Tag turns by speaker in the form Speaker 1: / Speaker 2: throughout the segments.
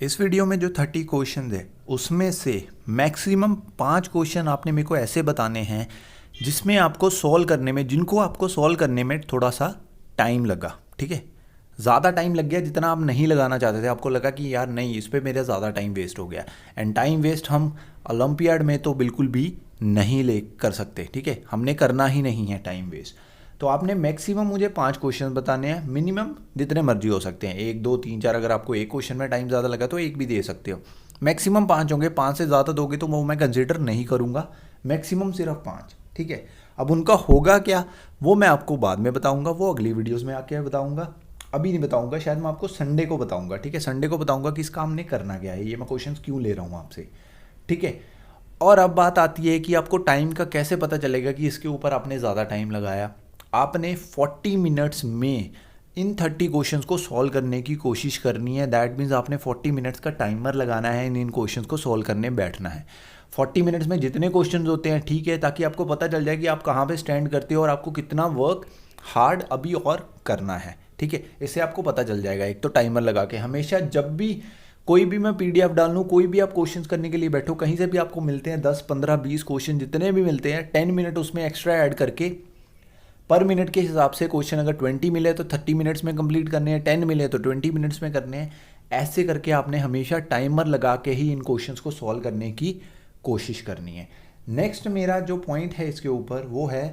Speaker 1: इस वीडियो में जो 30 क्वेश्चन है उसमें से मैक्सिमम 5 क्वेश्चन आपने मेरे को ऐसे बताने हैं जिसमें आपको सॉल्व करने में जिनको आपको सॉल्व करने में थोड़ा सा टाइम लगा। ठीक है, ज़्यादा टाइम लग गया जितना आप नहीं लगाना चाहते थे। आपको लगा कि यार नहीं, इस पर मेरा ज़्यादा टाइम वेस्ट हो गया। एंड टाइम वेस्ट हम ओलंपियाड में तो बिल्कुल भी नहीं ले कर सकते। ठीक है, हमने करना ही नहीं है टाइम वेस्ट। तो आपने मैक्सिमम मुझे 5 क्वेश्चन बताने हैं, मिनिमम जितने मर्जी हो सकते हैं, 1 2 3 4। अगर आपको एक क्वेश्चन में टाइम ज़्यादा लगा तो एक भी दे सकते हो। मैक्सिमम 5 होंगे, 5 से ज़्यादा दोगे तो वो मैं कंसिडर नहीं करूँगा। मैक्सिमम सिर्फ 5। ठीक है, अब उनका होगा क्या वो मैं आपको बाद में बताऊँगा, वो अगली वीडियोज़ में आके बताऊँगा। अभी नहीं बताऊँगा, शायद मैं आपको संडे को बताऊँगा। ठीक है, संडे को बताऊँगा कि इसका हमने करना क्या है, ये मैं क्वेश्चन क्यों ले रहा हूँ आपसे। ठीक है, और अब बात आती है कि आपको टाइम का कैसे पता चलेगा कि इसके ऊपर आपने ज़्यादा टाइम लगाया। आपने 40 मिनट्स में इन 30 क्वेश्चंस को सॉल्व करने की कोशिश करनी है। दैट मीन्स आपने 40 मिनट्स का टाइमर लगाना है, इन क्वेश्चंस को सॉल्व करने बैठना है। 40 मिनट्स में जितने क्वेश्चंस होते हैं, ठीक है, ताकि आपको पता चल जाए कि आप कहाँ पे स्टैंड करते हो और आपको कितना वर्क हार्ड अभी और करना है। ठीक है, इससे आपको पता चल जाएगा। एक तो टाइमर लगा के हमेशा जब भी कोई भी मैं पीडीएफ डालूँ, कोई भी आप क्वेश्चंस करने के लिए बैठो, कहीं से भी आपको मिलते हैं 10 15 20 क्वेश्चन जितने भी मिलते हैं, 10 मिनट उसमें एक्स्ट्रा ऐड करके पर मिनट के हिसाब से क्वेश्चन अगर 20 मिले तो 30 मिनट्स में कंप्लीट करने हैं, 10 मिले तो 20 मिनट्स में करने हैं। ऐसे करके आपने हमेशा टाइमर लगा के ही इन क्वेश्चंस को सॉल्व करने की कोशिश करनी है। नेक्स्ट मेरा जो पॉइंट है इसके ऊपर वो है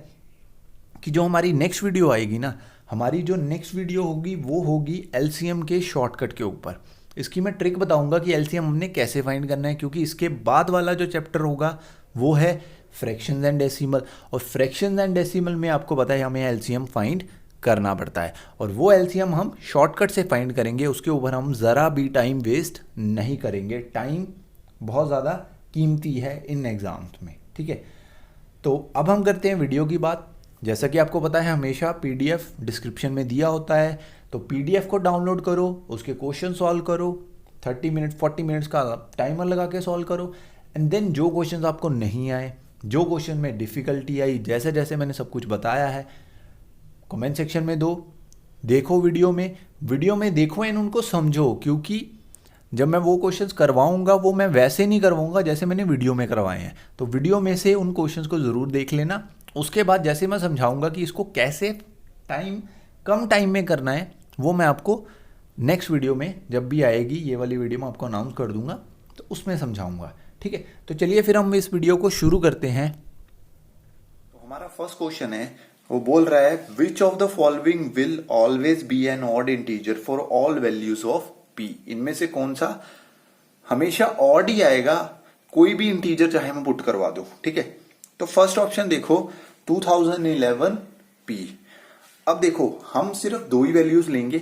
Speaker 1: कि जो हमारी नेक्स्ट वीडियो आएगी ना, हमारी जो नेक्स्ट वीडियो होगी वो होगी एलसीएम के शॉर्टकट के ऊपर। इसकी मैं ट्रिक बताऊंगा कि एलसीएम हमने कैसे फाइंड करना है, क्योंकि इसके बाद वाला जो चैप्टर होगा वो है फ्रैक्शंस एंड डेसिमल, और फ्रैक्शंस एंड डेसिमल में आपको पता है हमें एलसीएम फाइंड करना पड़ता है, और वो एलसीएम हम शॉर्टकट से फाइंड करेंगे। उसके ऊपर हम ज़रा भी टाइम वेस्ट नहीं करेंगे। टाइम बहुत ज़्यादा कीमती है इन एग्ज़ाम्स में। ठीक है, तो अब हम करते हैं वीडियो की बात। जैसा कि आपको पता है हमेशा पीडीएफ डिस्क्रिप्शन में दिया होता है, तो पीडीएफ को डाउनलोड करो, उसके क्वेश्चन सॉल्व करो, 30 मिनट 40 मिनट्स का टाइमर लगा के सॉल्व करो। एंड देन जो क्वेश्चन आपको नहीं आए, जो क्वेश्चन में डिफ़िकल्टी आई, जैसे जैसे मैंने सब कुछ बताया है, कमेंट सेक्शन में दो, देखो वीडियो में देखो एंड उनको समझो। क्योंकि जब मैं वो क्वेश्चंस करवाऊंगा वो मैं वैसे नहीं करवाऊंगा जैसे मैंने वीडियो में करवाए हैं। तो वीडियो में से उन क्वेश्चंस को ज़रूर देख लेना। उसके बाद जैसे मैं समझाऊंगा कि इसको कैसे कम टाइम में करना है, वो मैं आपको नेक्स्ट वीडियो में जब भी आएगी, ये वाली वीडियो मैं आपको अनाउंस कर दूंगा, तो उसमें समझाऊंगा। ठीक है, तो चलिए फिर हम इस वीडियो को शुरू करते हैं। तो हमारा फर्स्ट क्वेश्चन है, वो बोल रहा है which of the following will always be an odd integer for all values of P. इनमें से कौन सा हमेशा ऑड ही आएगा, कोई भी इंटीजर चाहे मैं पुट करवा दूं। ठीक है, तो फर्स्ट ऑप्शन देखो 2011 पी। अब देखो हम सिर्फ दो ही वैल्यूज लेंगे,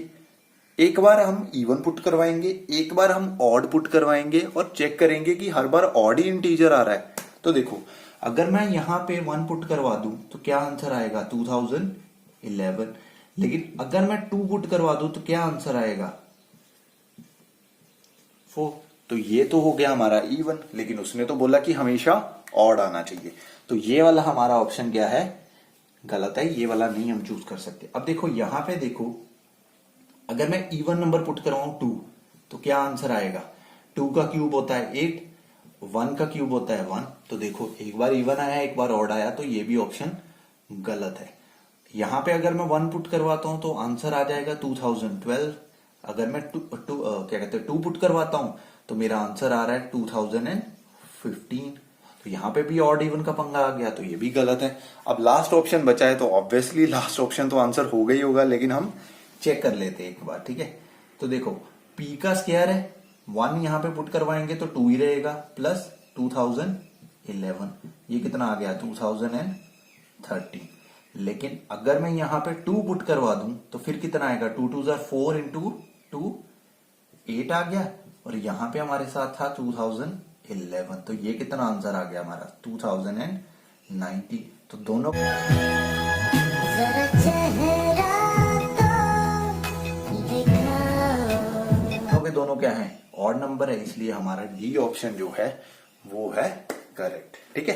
Speaker 1: एक बार हम इवन पुट करवाएंगे, एक बार हम ऑड पुट करवाएंगे, और चेक करेंगे कि हर बार ऑड ही इंटीजर आ रहा है। तो देखो अगर मैं यहां पे 1 पुट करवा दूं तो क्या आंसर आएगा 2011। लेकिन अगर मैं 2 पुट करवा दूं तो क्या आंसर आएगा 4। तो ये तो हो गया हमारा इवन, लेकिन उसने तो बोला कि हमेशा ऑड आना चाहिए। तो ये वाला हमारा ऑप्शन क्या है, गलत है, ये वाला नहीं हम चूज कर सकते। अब देखो यहां पे देखो, अगर मैं इवन नंबर पुट करवाऊं 2 तो क्या आंसर आएगा। 2 का क्यूब होता है 8, 1 का क्यूब होता है 1। तो देखो एक बार इवन आया, एक बार ऑड आया, तो ये भी ऑप्शन गलत है। यहां पे अगर मैं 1 पुट करवाता हूं तो आंसर आ जाएगा 2012। अगर मैं 2 पुट करवाता हूं तो मेरा आंसर आ रहा है 2015। तो यहां पे भी ऑड इवन का पंगा आ गया, तो ये भी गलत है। अब लास्ट ऑप्शन बचा है, तो ऑब्वियसली लास्ट ऑप्शन तो आंसर होगा ही होगा, लेकिन हम चेक कर लेते हैं एक बार। ठीक है, तो देखो p का स्क्वायर है, 1 यहां पे पुट करवाएंगे तो 2 ही रहेगा, प्लस 2011, ये कितना आ गया 2013। लेकिन अगर मैं यहां पे 2 पुट करवा दूं तो फिर कितना आएगा, 2 2 4 इंटू 2 8 आ गया, और यहां पे हमारे साथ था 2011। तो ये कितना आंसर आ गया हमारा 2019। तो दोनों दोनों क्या है, ऑड नंबर है, इसलिए हमारा डी ऑप्शन जो है वो है करेक्ट। ठीक है,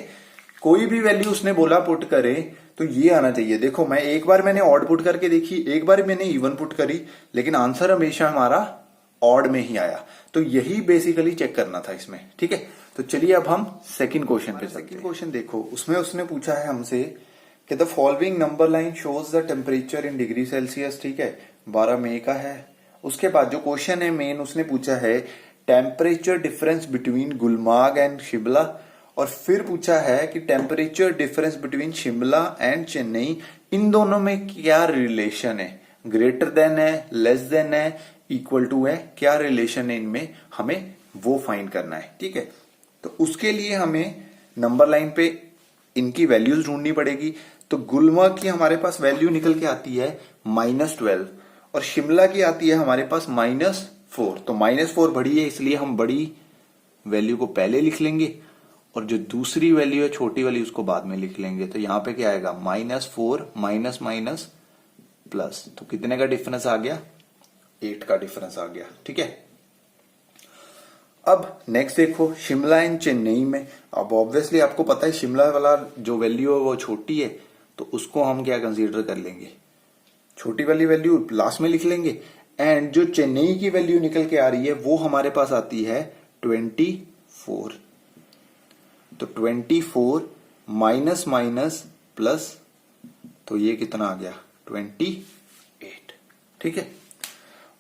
Speaker 1: कोई भी वैल्यू उसने बोला पुट करे तो ये आना चाहिए। देखो मैंने ऑड पुट करके देखी, एक बार मैंने इवन पुट करी, लेकिन आंसर हमेशा हमारा ऑड में ही आया। तो यही बेसिकली चेक करना था इसमें, ठीक है। तो चलिए अब हम सेकंड क्वेश्चन पे। सेकंड क्वेश्चन देखो, उसमें उसने पूछा है हमसे कि the following number line shows the temperature in degree Celsius, ठीक है, 12 मई का है। उसके बाद जो क्वेश्चन है मेन, उसने पूछा है temperature difference between Gulmarg and Shimla, और फिर पूछा है कि temperature difference between Shimla and Chennai, इन दोनों में क्या रिलेशन है, ग्रेटर देन है, लेस देन है, इक्वल टू है, क्या रिलेशन है इनमें, हमें वो फाइंड करना है, ठीक है। तो उसके लिए हमें नंबर लाइन पे इनकी वैल्यूज ढूंढनी पड़ेगी। तो गुलमर्ग की हमारे पास वैल्यू निकल के आती है -12 और शिमला की आती है हमारे पास -4। तो -4 बड़ी है, इसलिए हम बड़ी वैल्यू को पहले लिख लेंगे और जो दूसरी वैल्यू है छोटी वाली उसको बाद में लिख लेंगे। तो यहां पे क्या आएगा, -4 माइनस माइनस प्लस, तो कितने का डिफरेंस आ गया, 8 का डिफरेंस आ गया, ठीक है। अब नेक्स्ट देखो शिमला एंड चेन्नई में, अब ऑब्वियसली आपको पता है शिमला वाला जो वैल्यू है वो छोटी है, तो उसको हम क्या कंसीडर कर लेंगे, छोटी वाली वैल्यू लास्ट में लिख लेंगे। एंड जो चेन्नई की वैल्यू निकल के आ रही है वो हमारे पास आती है 24। तो 24 माइनस माइनस प्लस, तो ये कितना आ गया 28, ठीक है।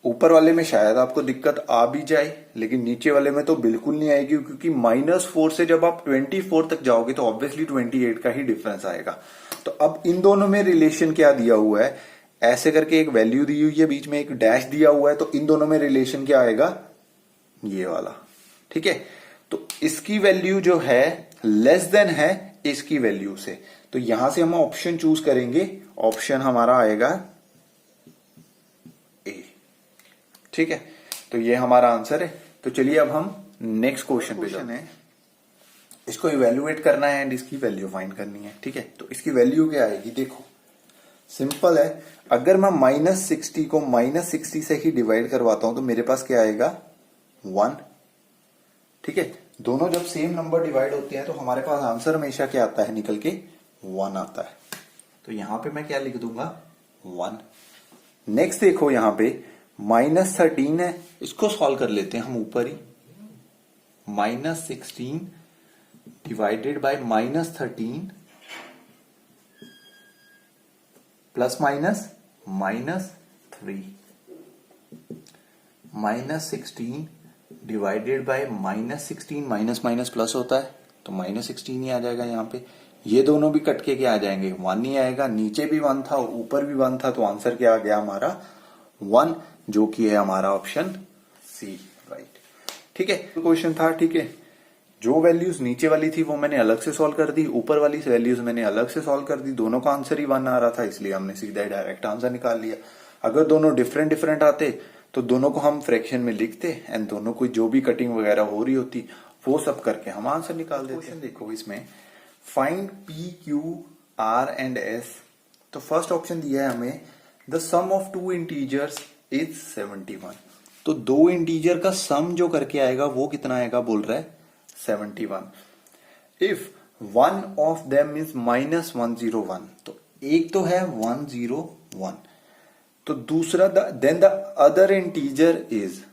Speaker 1: ऊपर वाले में शायद आपको दिक्कत आ भी जाए, लेकिन नीचे वाले में तो बिल्कुल नहीं आएगी, क्योंकि -4 से जब आप 24 तक जाओगे तो ऑब्वियसली 28 का ही डिफरेंस आएगा। तो अब इन दोनों में रिलेशन क्या दिया हुआ है, ऐसे करके एक वैल्यू दी हुई है, बीच में एक डैश दिया हुआ है, तो इन दोनों में रिलेशन क्या आएगा, ये वाला, ठीक है। तो इसकी वैल्यू जो है लेस देन है इसकी वैल्यू से, तो यहां से हम ऑप्शन चूज करेंगे, ऑप्शन हमारा आएगा ए, ठीक है। तो ये हमारा आंसर है। तो चलिए अब हम नेक्स्ट क्वेश्चन पे जाते हैं। इसको इवेल्युएट करना है एंड इसकी वैल्यू फाइंड करनी है, ठीक है। तो इसकी वैल्यू क्या आएगी, देखो सिंपल है, अगर मैं -60 को -60 से ही डिवाइड करवाता हूं तो मेरे पास क्या आएगा 1, ठीक है। दोनों जब सेम नंबर डिवाइड होते हैं तो हमारे पास आंसर हमेशा क्या आता है, निकल के 1 आता है। तो यहां पे मैं क्या लिख दूंगा 1। नेक्स्ट देखो यहां पे -13 है, इसको सॉल्व कर लेते हैं हम ऊपर ही, -16 divided by -13 plus minus -3, -16 divided by -16, minus minus plus होता है तो -16 ही आ जाएगा यहाँ पे। ये दोनों भी कट के क्या आ जाएंगे, 1 ही आएगा, नीचे भी 1 था ऊपर भी 1 था, तो आंसर क्या आ गया हमारा 1, जो कि है हमारा ऑप्शन सी, राइट, ठीक है। क्वेश्चन था, ठीक है। जो वैल्यूज नीचे वाली थी वो मैंने अलग से सॉल्व कर दी, ऊपर वाली वैल्यूज मैंने अलग से सॉल्व कर दी, दोनों का आंसर ही 1 आ रहा था, इसलिए हमने सीधा डायरेक्ट आंसर निकाल लिया। अगर दोनों डिफरेंट डिफरेंट आते तो दोनों को हम फ्रैक्शन में लिखते एंड दोनों को जो भी कटिंग वगैरह हो रही होती वो सब करके हम आंसर निकाल देते। क्वेश्चन देखो इसमें, find P Q R and S. तो फर्स्ट ऑप्शन दिया है हमें, the sum of 2 integers is 71। तो 2 इंटीजर का सम जो करके आएगा वो कितना आएगा, बोल रहा है 71। If one of them is -101, तो एक तो है 101, तो दूसरा then the other integer is,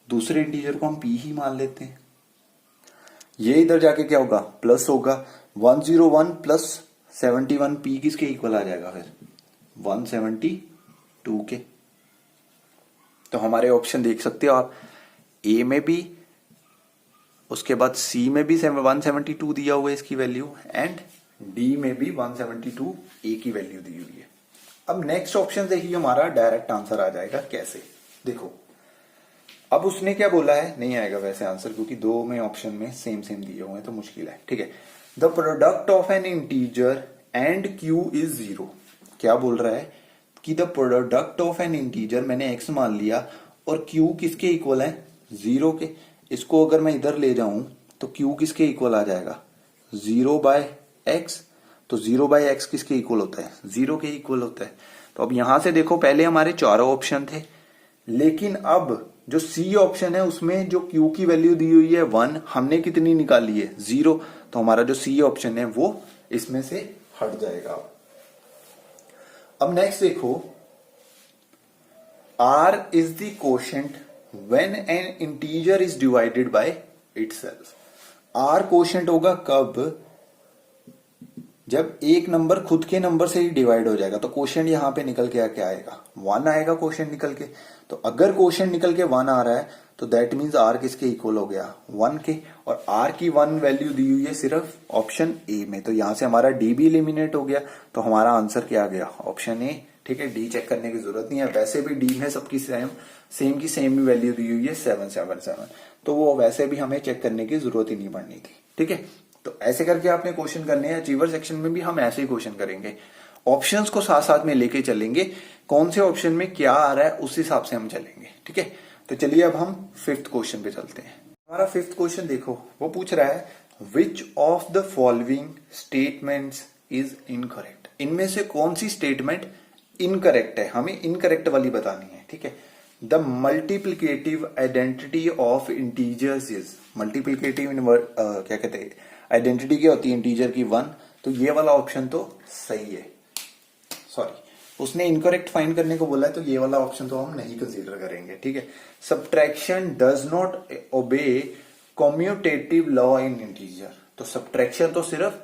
Speaker 1: दूसरे इंटीजर को हम p ही मान लेते हैं। ये इधर जाके क्या होगा, प्लस होगा, 101 प्लस 71 p किसके इक्वल आ जाएगा फिर 172 के। तो हमारे ऑप्शन देख सकते हो आप, ए में भी, उसके बाद सी में भी 172 दिया हुआ है इसकी वैल्यू, एंड डी में भी 172 ए की वैल्यू दी हुई है। अब नेक्स्ट ऑप्शन देखिए, हमारा डायरेक्ट आंसर आ जाएगा कैसे, देखो अब उसने क्या बोला है, नहीं आएगा वैसे आंसर, क्योंकि दो में ऑप्शन में सेम सेम दिए हुए हैं तो मुश्किल है, ठीक है। The product of N integer and Q is 0। क्या बोल रहा है कि the product of N integer, मैंने x मान लिया और q किसके इक्वल है 0 के। इसको अगर मैं इधर ले जाऊं तो q किसके इक्वल आ जाएगा 0/x। तो 0/x किसके इक्वल होता है 0 के इक्वल होता है। तो अब यहां से देखो, पहले हमारे चारों ऑप्शन थे, लेकिन अब जो सी ऑप्शन है उसमें जो q की वैल्यू दी हुई है 1, हमने कितनी निकाली है 0, तो हमारा जो सी ऑप्शन है वो इसमें से हट जाएगा। अब नेक्स्ट देखो, r is the quotient when an integer is divided by itself. R quotient होगा कब, जब एक नंबर खुद के नंबर से ही डिवाइड हो जाएगा। तो क्वोशिएंट यहां पे निकल के क्या आएगा, 1 आएगा क्वोशिएंट निकल के। तो अगर क्वोशिएंट निकल के 1 आ रहा है तो दैट मीन्स आर किसके इक्वल हो गया, 1 के। और आर की 1 वैल्यू दी हुई है सिर्फ ऑप्शन ए में, तो यहां से हमारा डी भी एलिमिनेट हो गया। तो हमारा आंसर क्या आ गया, ऑप्शन ए। ठीक है, डी चेक करने की जरूरत नहीं है, वैसे भी डी में सबकी सेम की सेम ही वैल्यू दी हुई है 777, तो वो वैसे भी हमें चेक करने की जरूरत ही नहीं पड़नी थी। ठीक है, तो ऐसे करके आपने क्वेश्चन करने हैं। अचीवर सेक्शन में भी हम ऐसे ही क्वेश्चन करेंगे, ऑप्शंस को साथ साथ में लेके चलेंगे, कौन से ऑप्शन में क्या आ रहा है उस हिसाब से हम चलेंगे। ठीक है, तो चलिए अब हम 5th क्वेश्चन पे चलते हैं। हमारा 5th क्वेश्चन देखो, वो पूछ रहा है which of the following statements is incorrect. इनमें से कौन सी स्टेटमेंट इनकरेक्ट है, हमें इनकरेक्ट वाली बतानी है। ठीक है, the multiplicative identity of integers is, multiplicative क्या कहते हैं आइडेंटिटी क्या होती है इंटीजर की, 1। तो ये वाला ऑप्शन तो सही है, सॉरी उसने इनकरेक्ट फाइंड करने को बोला है, तो ये वाला ऑप्शन तो हम नहीं कंसीडर करेंगे। ठीक है, subtraction does not obey commutative law in integer. तो सब्ट्रैक्शन तो सिर्फ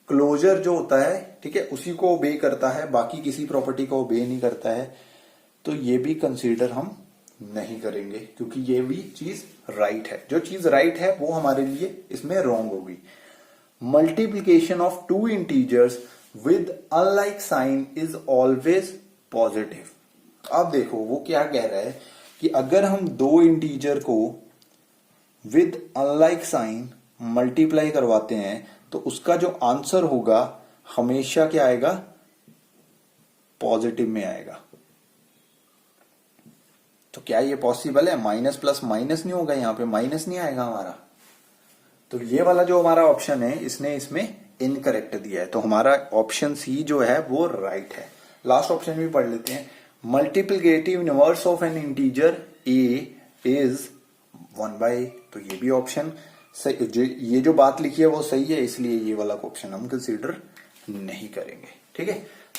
Speaker 1: क्लोजर जो होता है, ठीक है, उसी को ओबे करता है, बाकी किसी प्रॉपर्टी को ओबे नहीं करता है। तो ये भी कंसीडर हम नहीं करेंगे, क्योंकि ये भी चीज राइट है। जो चीज राइट है वो हमारे लिए इसमें रॉन्ग होगी। Multiplication of 2 integers with unlike sign is always positive. अब देखो वो क्या कह रहा है कि अगर हम 2 इंटीजर को विद अनलाइक साइन मल्टीप्लाई करवाते हैं तो उसका जो आंसर होगा हमेशा क्या आएगा, पॉजिटिव में आएगा। तो क्या ये पॉसिबल है, माइनस प्लस माइनस नहीं होगा, यहां पे माइनस नहीं आएगा हमारा। तो ये वाला जो हमारा ऑप्शन है इसने इसमें इनकरेक्ट दिया है, तो हमारा ऑप्शन सी जो है वो राइट है। लास्ट ऑप्शन भी पढ़ लेते हैं, multiplicative inverse of N integer a is 1/a। तो ये भी ऑप्शन सही, ये जो बात लिखी है वो सही है, इसलिए ये वाला ऑप्शन हम कंसीडर नहीं करेंगे। ठीक है,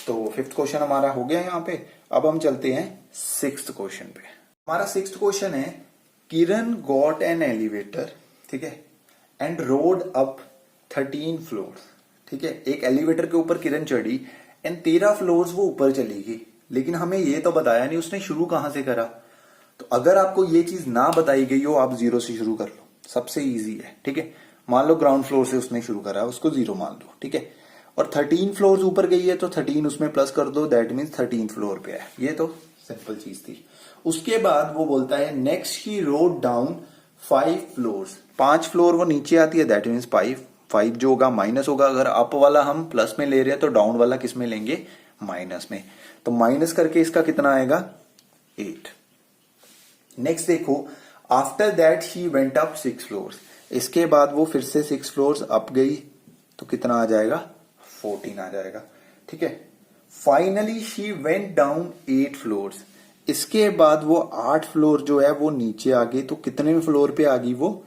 Speaker 1: तो 5th क्वेश्चन हमारा हो गया यहाँ पे। अब हम चलते हैं 6th क्वेश्चन पे। हमारा 6th क्वेश्चन है, किरण गॉट एन एलिवेटर, ठीक है, एंड रोड अप 13 फ्लोर्स। ठीक है, एक एलिवेटर के ऊपर किरण चढ़ी एंड 13 फ्लोर्स वो ऊपर चली गई, लेकिन हमें ये तो बताया नहीं उसने शुरू कहां से करा। तो अगर आपको ये चीज ना बताई गई हो, आप 0 से शुरू कर लो, सबसे इजी है। ठीक है, मान लो ग्राउंड फ्लोर से उसने शुरू करा, उसको 0 मान लो। ठीक है, और 13 फ्लोर्स ऊपर गई है तो 13 उसमें प्लस कर दो, दैट मीन्स 13th फ्लोर पे है। ये तो सिंपल चीज थी। उसके बाद वो बोलता है नेक्स्ट ही रोड डाउन 5 फ्लोर्स, 5 फ्लोर वो नीचे आती है, दैट मीन्स 5 जो होगा माइनस होगा। अगर अप वाला हम प्लस में ले रहे हैं तो डाउन वाला किस में लेंगे, माइनस में। तो माइनस करके इसका कितना आएगा, 8। नेक्स्ट देखो, after that she went up 6 floors, इसके बाद वो फिर से 6 फ्लोर्स अप गई, तो कितना आ जाएगा, 14 आ जाएगा। ठीक है, finally she went down 8 floors, इसके बाद वो 8 फ्लोर जो है वो नीचे आ गई, तो कितने फ्लोर पे आ गई, वो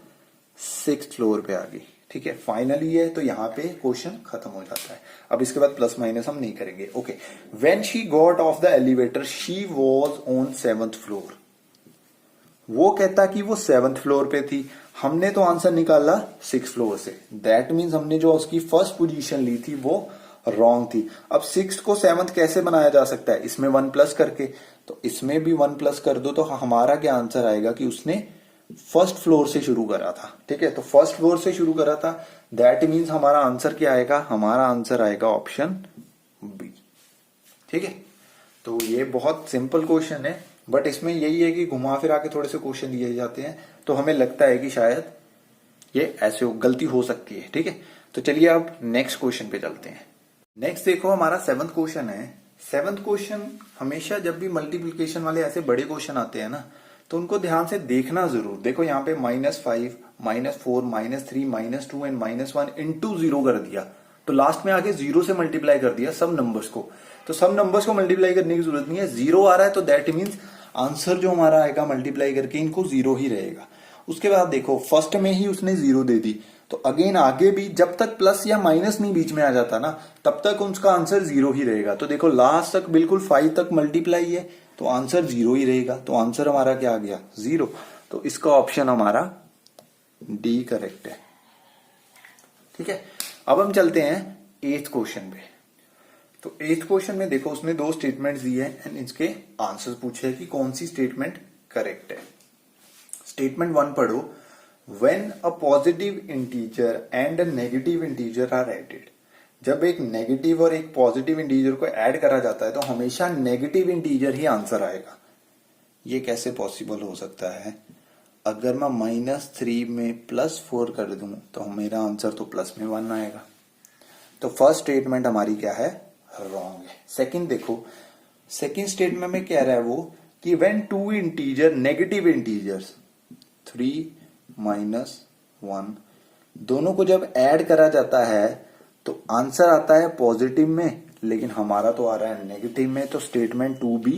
Speaker 1: 6th फ्लोर पे आ गई। ठीक है, फाइनली है, तो यहां पे क्वेश्चन खत्म हो जाता है। अब इसके बाद प्लस माइनस हम नहीं करेंगे। Okay, when she got off the elevator she was on 7th floor. वो कहता कि वो 7th फ्लोर पे थी, हमने तो आंसर निकाला 6th फ्लोर से, दैट मीन्स हमने जो उसकी फर्स्ट पोजीशन ली थी वो रॉन्ग थी। अब 6th को 7th कैसे बनाया जा सकता है, इसमें 1 प्लस करके, तो इसमें भी 1 प्लस कर दो, तो हमारा क्या आंसर आएगा कि उसने फर्स्ट फ्लोर से शुरू करा था। ठीक है, तो फर्स्ट फ्लोर से शुरू करा था, दैट मीन्स हमारा आंसर क्या आएगा, हमारा आंसर आएगा ऑप्शन बी। ठीक है, तो ये बहुत सिंपल क्वेश्चन है, बट इसमें यही है कि घुमा फिरा के थोड़े से क्वेश्चन दिए जाते हैं, तो हमें लगता है कि शायद ये ऐसे गलती हो सकती है। ठीक है, तो चलिए अब नेक्स्ट क्वेश्चन पे चलते हैं। नेक्स्ट देखो, हमारा 7th क्वेश्चन है। 7th क्वेश्चन, हमेशा जब भी मल्टीप्लीकेशन वाले ऐसे बड़े क्वेश्चन आते हैं ना, तो उनको ध्यान से देखना जरूर। देखो यहाँ पे -5, -4, -3, -2 एंड -1 इंटू 0 कर दिया, तो लास्ट में आगे 0 से मल्टीप्लाई कर दिया सब नंबर्स को। तो सब नंबर्स को मल्टीप्लाई करने की जरूरत नहीं है, 0 आ रहा है तो दैट मीन्स आंसर जो हमारा आएगा मल्टीप्लाई करके इनको 0 ही रहेगा। उसके बाद देखो फर्स्ट में ही उसने 0 दे दी, तो अगेन आगे भी जब तक प्लस या माइनस नहीं बीच में आ जाता ना, तब तक उसका आंसर 0 ही रहेगा। तो देखो लास्ट तक बिल्कुल 5 तक मल्टीप्लाई है, तो आंसर 0 ही रहेगा, तो आंसर हमारा क्या आ गया, 0। तो इसका ऑप्शन हमारा डी करेक्ट है। ठीक है, अब हम चलते हैं 8th क्वेश्चन पे। तो 8th क्वेश्चन में देखो उसने 2 स्टेटमेंट्स दिए हैं एंड इसके आंसर पूछे हैं कि कौन सी स्टेटमेंट करेक्ट है। स्टेटमेंट 1 पढ़ो, when a positive integer and a negative integer are added. जब एक नेगेटिव और एक पॉजिटिव इंटीजर को ऐड करा जाता है तो हमेशा नेगेटिव इंटीजर ही आंसर आएगा। ये कैसे पॉसिबल हो सकता है? अगर मैं -3 में +4 कर दूं तो मेरा आंसर तो प्लस में 1 आएगा। तो फर्स्ट स्टेटमेंट हमारी क्या है? रॉन्ग है। सेकंड देखो, सेकंड स्टेटमेंट में कह रहा है वो कि when two integer negative integers 3 - 1 दोनों को जब ऐड करा जाता है तो आंसर आता है पॉजिटिव में, लेकिन हमारा तो आ रहा है नेगेटिव में। तो स्टेटमेंट 2 भी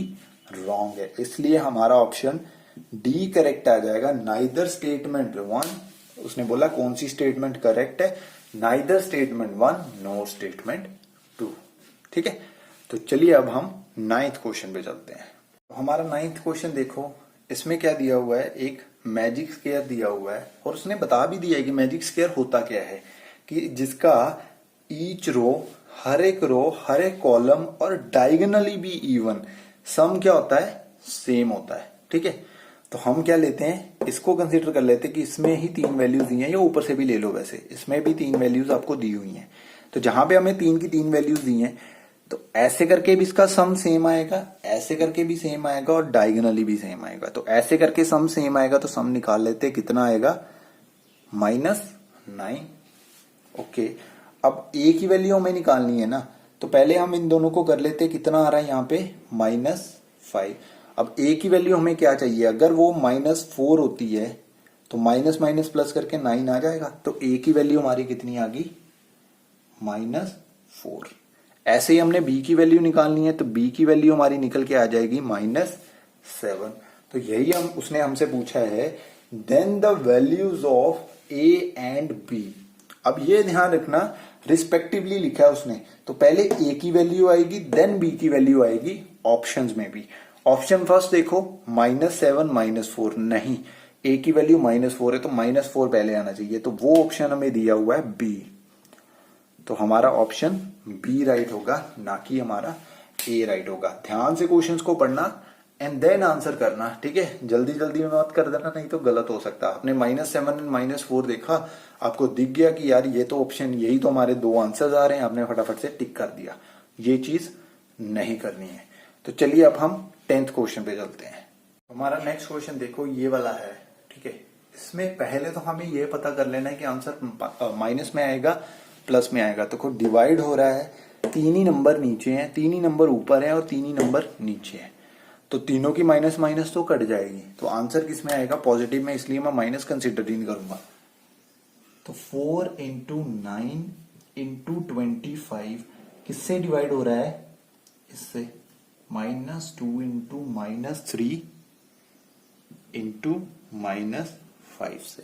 Speaker 1: रॉन्ग है, इसलिए हमारा ऑप्शन डी करेक्ट आ जाएगा। नाइदर स्टेटमेंट 1, उसने बोला कौन सी स्टेटमेंट करेक्ट है, नाइदर स्टेटमेंट 1 नोर स्टेटमेंट 2। ठीक है, तो चलिए अब हम 9th क्वेश्चन पे चलते हैं। हमारा 9th क्वेश्चन देखो, इसमें क्या दिया हुआ है, एक मैजिक स्क्वायर दिया हुआ है और उसने बता भी दिया है कि मैजिक स्क्वायर होता क्या है, कि जिसका ईच रो, हर एक रो, हर एक कॉलम और डायगोनली भी इवन, सम क्या होता है? सेम होता है। ठीक है, तो हम क्या लेते हैं, इसको कंसीडर कर लेते हैं कि इसमें ही 3 वैल्यूज दी हैं, या ऊपर से भी ले लो, वैसे इसमें भी 3 वैल्यूज आपको दी हुई हैं। तो जहां पे हमें 3 की 3 वैल्यूज दी हैं तो ऐसे करके भी इसका सम सेम आएगा, ऐसे करके भी सेम आएगा और डायगोनली भी सेम आएगा। तो ऐसे करके सम सेम आएगा तो सम निकाल लेते हैं, कितना आएगा? -9। ओके, अब ए की वैल्यू हमें निकालनी है ना, तो पहले हम इन दोनों को कर लेते हैं। कितना आ रहा है यहाँ पे? -5। अब ए की वैल्यू हमें क्या चाहिए? अगर वो -4 होती है तो माइनस माइनस प्लस करके 9 आ जाएगा। तो ए की वैल्यू हमारी कितनी आ गई? -4। ऐसे ही हमने बी की वैल्यू निकालनी है, तो बी की वैल्यू हमारी निकल के आ जाएगी -7। तो यही उसने हमसे पूछा है, then the values of A and B. अब ये ध्यान रखना, रिस्पेक्टिवली लिखा है उसने, तो पहले ए की वैल्यू आएगी देन बी की वैल्यू आएगी ऑप्शंस में भी। ऑप्शन फर्स्ट देखो, -7 -4, नहीं, ए की वैल्यू -4 है तो -4 पहले आना चाहिए, तो वो ऑप्शन हमें दिया हुआ है बी। तो हमारा ऑप्शन बी राइट होगा, ना कि हमारा ए राइट होगा। ध्यान से क्वेश्चंस को पढ़ना एंड देन आंसर करना। ठीक है, जल्दी जल्दी में मत कर देना, नहीं तो गलत हो सकता है। आपने -7 एंड -4 देखा, आपको दिख गया कि यार ये तो ऑप्शन, यही तो हमारे 2 आंसर्स आ रहे हैं, आपने फटाफट से टिक कर दिया। ये चीज नहीं करनी है। तो चलिए अब हम 10th क्वेश्चन पे चलते हैं। हमारा नेक्स्ट क्वेश्चन देखो ये वाला है। ठीक है, इसमें पहले तो हमें ये पता कर लेना है कि आंसर माइनस में आएगा प्लस में आएगा। तो डिवाइड हो रहा है, 3 ही नंबर नीचे हैं, 3 ही नंबर ऊपर है और 3 ही नंबर नीचे है, तो तीनों की माइनस माइनस तो कट जाएगी। तो आंसर किस में आएगा? पॉजिटिव में, इसलिए मैं माइनस कंसिडर ही नहीं करूंगा। तो 4 × 9 × 25 किससे डिवाइड हो रहा है? इससे। -2 × -3 × -5 से।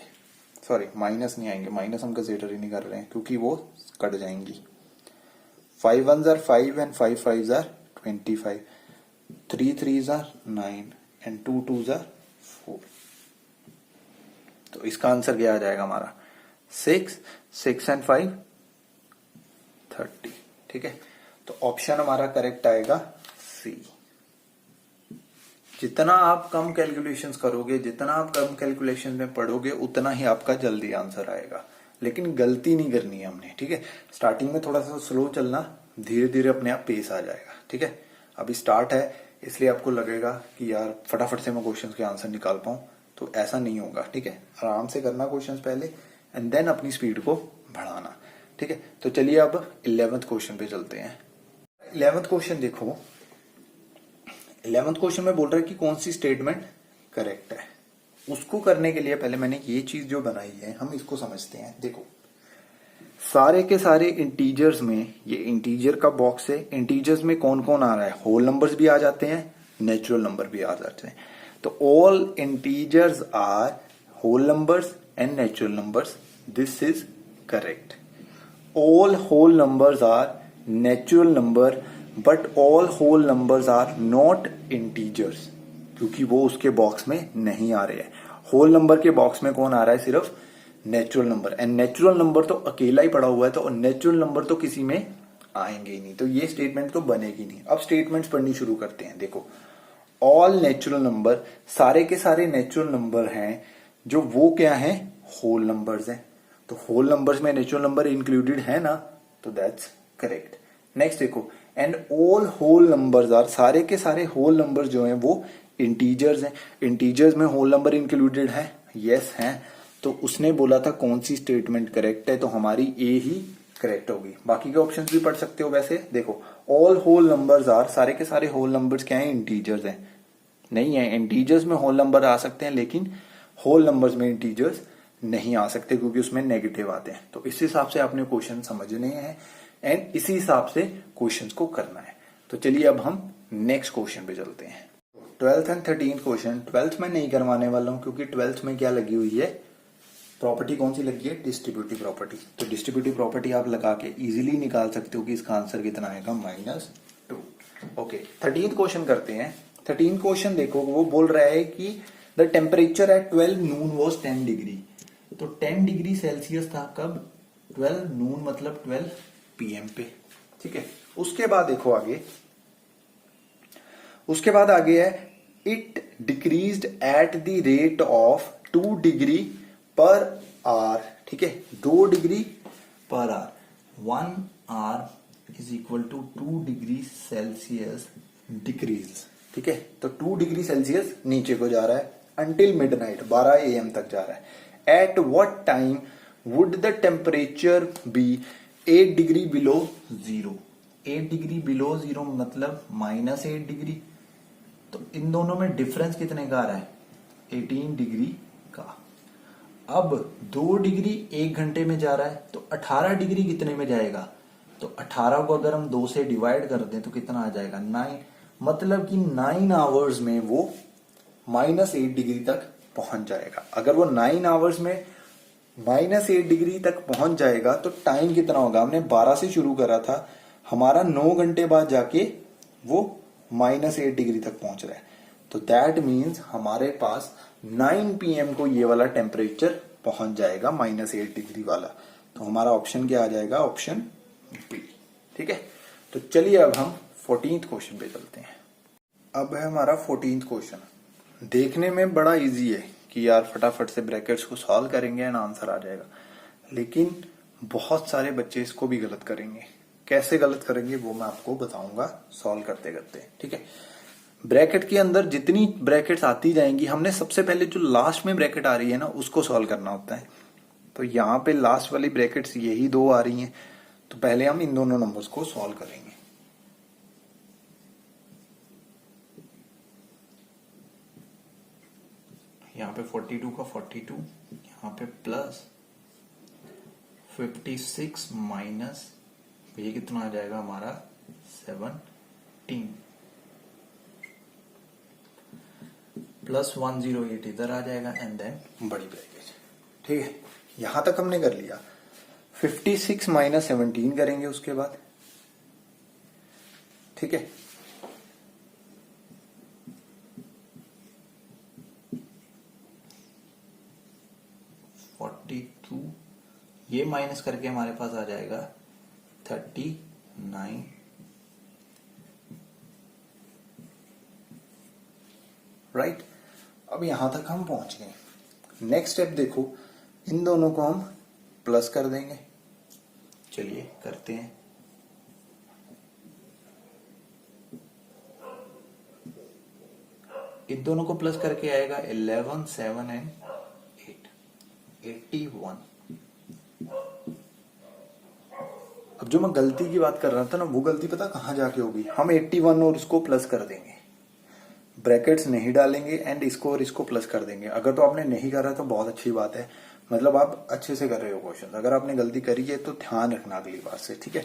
Speaker 1: सॉरी, माइनस नहीं आएंगे, माइनस हम कंसिडर ही नहीं कर रहे हैं क्योंकि वो कट जाएंगी। 5 1s are 5 and 5 5s are 25, 3 3s are 9 and 2 2s are 4। तो इसका आंसर क्या आ जाएगा हमारा? 6 6 and 5 30। ठीक है, तो ऑप्शन हमारा करेक्ट आएगा सी। जितना आप कम कैलकुलेशंस करोगे, जितना आप कम कैलकुलेशन में पढ़ोगे, उतना ही आपका जल्दी आंसर आएगा। लेकिन गलती नहीं करनी है हमने। ठीक है, स्टार्टिंग में थोड़ा सा स्लो चलना, धीरे धीरे अपने आप पेस आ जाएगा। ठीक है, अभी स्टार्ट है इसलिए आपको लगेगा कि यार फटाफट से मैं क्वेश्चंस के आंसर निकाल पाऊं, तो ऐसा नहीं होगा। ठीक है, आराम से करना क्वेश्चंस पहले एंड देन अपनी स्पीड को बढ़ाना। ठीक है, तो चलिए अब 11th क्वेश्चन पे चलते हैं। 11th क्वेश्चन देखो, 11th क्वेश्चन में बोल रहा है कि कौन सी स्टेटमेंट करेक्ट है। उसको करने के लिए पहले मैंने ये चीज जो बनाई है, हम इसको समझते हैं। देखो, सारे के सारे इंटीजर्स में, ये इंटीजर का बॉक्स है, इंटीजर्स में कौन कौन आ रहा है? होल नंबर्स भी आ जाते हैं, नेचुरल नंबर भी आ जाते हैं। तो all integers are whole numbers and natural numbers, this is correct. All whole numbers are natural number but all whole numbers are not integers, क्योंकि वो उसके बॉक्स में नहीं आ रहे हैं। होल नंबर के बॉक्स में कौन आ रहा है? सिर्फ natural number. And natural number तो अकेला ही पड़ा हुआ है, तो नेचुरल नंबर तो किसी में आएंगे ही नहीं, तो ये स्टेटमेंट तो बनेगी नहीं। अब स्टेटमेंट्स पढ़नी शुरू करते हैं। देखो, ऑल नेचुरल नंबर, सारे के सारे नेचुरल नंबर हैं जो वो क्या है? होल नंबर्स हैं। तो होल नंबर्स में नेचुरल नंबर इंक्लूडेड है ना, तो दैट्स करेक्ट। नेक्स्ट देखो, and all whole numbers are, सारे के सारे होल नंबर्स जो हैं वो इंटीजर्स हैं। इंटीजर्स में होल नंबर इंक्लूडेड है? यस हैं। तो उसने बोला था कौन सी स्टेटमेंट करेक्ट है, तो हमारी ए ही करेक्ट होगी। बाकी के ऑप्शंस भी पढ़ सकते हो। वैसे देखो, ऑल होल नंबर्स आर, सारे के सारे होल नंबर्स क्या हैं? इंटीजर्स हैं। नहीं है, इंटीजर्स में होल नंबर आ सकते हैं, लेकिन होल नंबर्स में इंटीजर्स नहीं आ सकते क्योंकि उसमें नेगेटिव आते हैं। तो इस हिसाब से आपने क्वेश्चन समझने हैं एंड इसी हिसाब से क्वेश्चंस को करना है। तो चलिए अब हम नेक्स्ट क्वेश्चन पे चलते हैं। 12th and 13th question 12th में नहीं करवाने वाला हूं क्योंकि 12th में क्या लगी हुई है? प्रॉपर्टी कौन सी लगी है? Distributive property. तो डिस्ट्रीब्यूटिव प्रॉपर्टी आप लगा के इजीली निकाल सकते हो कि इसका आंसर कितना आएगा? -2। ओके, 13th क्वेश्चन करते हैं। 13th क्वेश्चन देखो, वो बोल रहा है कि the temperature at 12 Noon was 10 degree. तो 10 डिग्री सेल्सियस था कब? 12 नून मतलब 12 PM पे। ठीक है, उसके बाद देखो आगे, उसके बाद आगे है it decreased at the rate of 2 degree per hour. ठीक है, 2 degree per hour. 1 hour is equal to 2 degree Celsius decreases. ठीक है, तो 2 डिग्री सेल्सियस नीचे को जा रहा है अंटिल मिडनाइट, 12 AM तक जा रहा है। At what time would the temperature be 8 degree below zero. 8 degree below zero मतलब -8 डिग्री। तो इन दोनों में डिफरेंस कितने का आ रहा है? 18 डिग्री का। अब 2 डिग्री 1 घंटे में जा रहा है, तो 18 डिग्री कितने में जाएगा? तो 18 को अगर हम 2 से डिवाइड कर दें तो कितना आ जाएगा? 9। मतलब कि 9 आवर्स में वो -8 डिग्री तक पहुंच जाएगा। अगर वो 9 आवर्स में -8 डिग्री तक पहुंच जाएगा तो टाइम कितना होगा? हमने 12 से शुरू करा था, हमारा 9 घंटे बाद जाके वो -8 डिग्री तक पहुंच रहा है। तो दैट मीन्स हमारे पास 9 PM को ये वाला टेम्परेचर पहुंच जाएगा, -8 डिग्री वाला। तो हमारा ऑप्शन क्या आ जाएगा? Option B. ठीक है, तो चलिए अब हम 14th क्वेश्चन पे चलते हैं। अब है हमारा 14th क्वेश्चन। देखने में बड़ा इजी है कि यार फटाफट से ब्रैकेट्स को सॉल्व करेंगे एंड आंसर आ जाएगा, लेकिन बहुत सारे बच्चे इसको भी गलत करेंगे। कैसे गलत करेंगे वो मैं आपको बताऊंगा सॉल्व करते करते। ठीक है, ब्रैकेट के अंदर जितनी ब्रैकेट्स आती जाएंगी, हमने सबसे पहले जो लास्ट में ब्रैकेट आ रही है ना उसको सॉल्व करना होता है। तो यहाँ पे लास्ट वाली ब्रैकेट्स यही 2 आ रही हैं, तो पहले हम इन दोनों नंबर्स को सॉल्व करेंगे। यहाँ पे 42 का 42, यहाँ पे प्लस 56 माइनस ये कितना आ जाएगा हमारा? 17 प्लस 108 इधर आ जाएगा एंड देन बड़ी ब्रैकेट। ठीक है, यहां तक हमने कर लिया। 56 माइनस 17 करेंगे उसके बाद। ठीक है, ये माइनस करके हमारे पास आ जाएगा 39। राइट, अब यहां तक हम पहुंच गए। नेक्स्ट स्टेप देखो, इन दोनों को हम प्लस कर देंगे। चलिए करते हैं। इन दोनों को प्लस करके आएगा 11, 7 एंड 8, 81। अब जो मैं गलती की बात कर रहा था ना, वो गलती पता कहां जाके होगी? हम 81 और उसको प्लस कर देंगे, ब्रैकेट्स नहीं डालेंगे एंड इसको और इसको प्लस कर देंगे। अगर तो आपने नहीं करा तो बहुत अच्छी बात है, मतलब आप अच्छे से कर रहे हो क्वेश्चन। अगर आपने गलती करी है तो ध्यान रखना अगली बार से। ठीक है,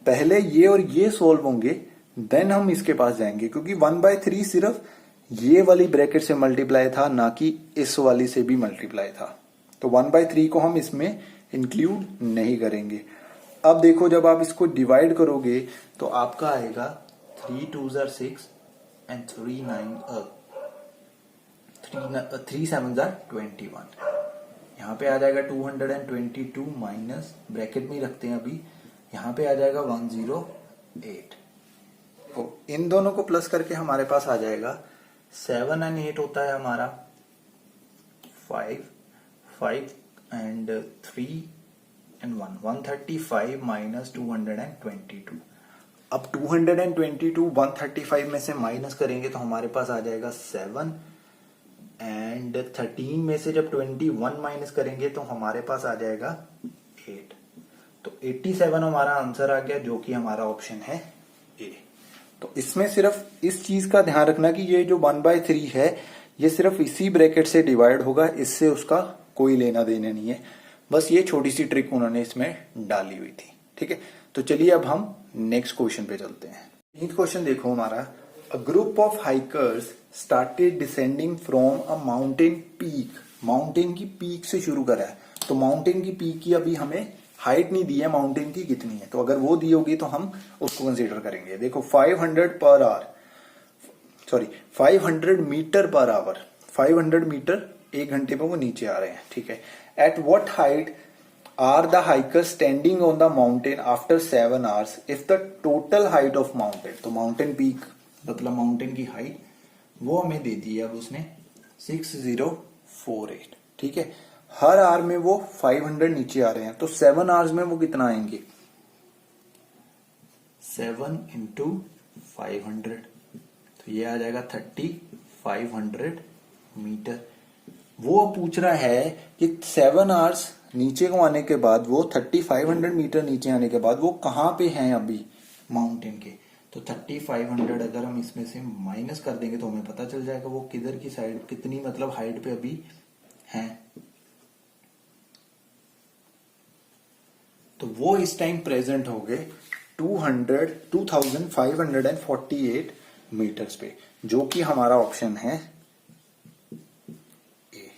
Speaker 1: पहले ये और ये सोल्व होंगे, देन हम इसके पास जाएंगे, क्योंकि 1/3 सिर्फ ये वाली ब्रैकेट से मल्टीप्लाई था, ना कि इस वाली से भी मल्टीप्लाई था। तो 1/3 को हम इसमें इंक्लूड नहीं करेंगे। अब देखो, जब आप इसको डिवाइड करोगे तो आपका आएगा 3 2 6 एंड 3 9 3 7 21, यहाँ पे आ जाएगा 222 माइनस ब्रैकेट में रखते हैं अभी, यहाँ पे आ जाएगा 108। तो इन दोनों को प्लस करके हमारे पास आ जाएगा 7 और 8 होता है हमारा 5 एंड 3 एंड 1, 135 माइनस 222। अब 222 135 में से माइनस करेंगे तो हमारे पास आ जाएगा 7 एंड 13 में से जब 21 माइनस करेंगे तो हमारे पास आ जाएगा 8। तो 87 हमारा आंसर आ गया, जो कि हमारा ऑप्शन है ए। तो इसमें सिर्फ इस चीज का ध्यान रखना कि ये जो 1/3 है ये सिर्फ इसी ब्रैकेट से डिवाइड होगा, इससे उसका कोई लेना देना नहीं है। बस ये छोटी सी ट्रिक उन्होंने इसमें डाली हुई थी। ठीक है, तो चलिए अब हम नेक्स्ट क्वेश्चन पे चलते हैं। तीसरा क्वेश्चन देखो हमारा, a group of hikers started descending from a mountain peak. Mountain की पीक से शुरू करा है, तो माउंटेन की पीक की अभी हमें हाइट नहीं दी है, माउंटेन की कितनी है, तो अगर वो दी होगी तो हम उसको कंसीडर करेंगे। देखो 500 मीटर पर आवर, 500 मीटर एक घंटे में वो नीचे आ रहे हैं। ठीक है, at what height are the hiker standing on the mountain after 7 hours if the total height of mountain. तो माउंटेन पीक मतलब माउंटेन की हाइट वो हमें दे दी है, अब उसने 6048। ठीक है, हर आवर में वो 500 नीचे आ रहे हैं, तो 7 आवर्स में वो कितना आएंगे, 7 इंटू 500, तो ये आ जाएगा 3500 मीटर। वो पूछ रहा है कि 7 आवर्स नीचे को आने के बाद, वो 3500 मीटर नीचे आने के बाद वो कहाँ पे हैं अभी माउंटेन के। तो 3500 अगर हम इसमें से माइनस कर देंगे तो हमें पता चल जाएगा वो किधर की साइड, कितनी मतलब हाइट पे अभी हैं। तो वो इस टाइम प्रेजेंट हो गए 2548 मीटर्स पे, जो कि हमारा ऑप्शन है ए।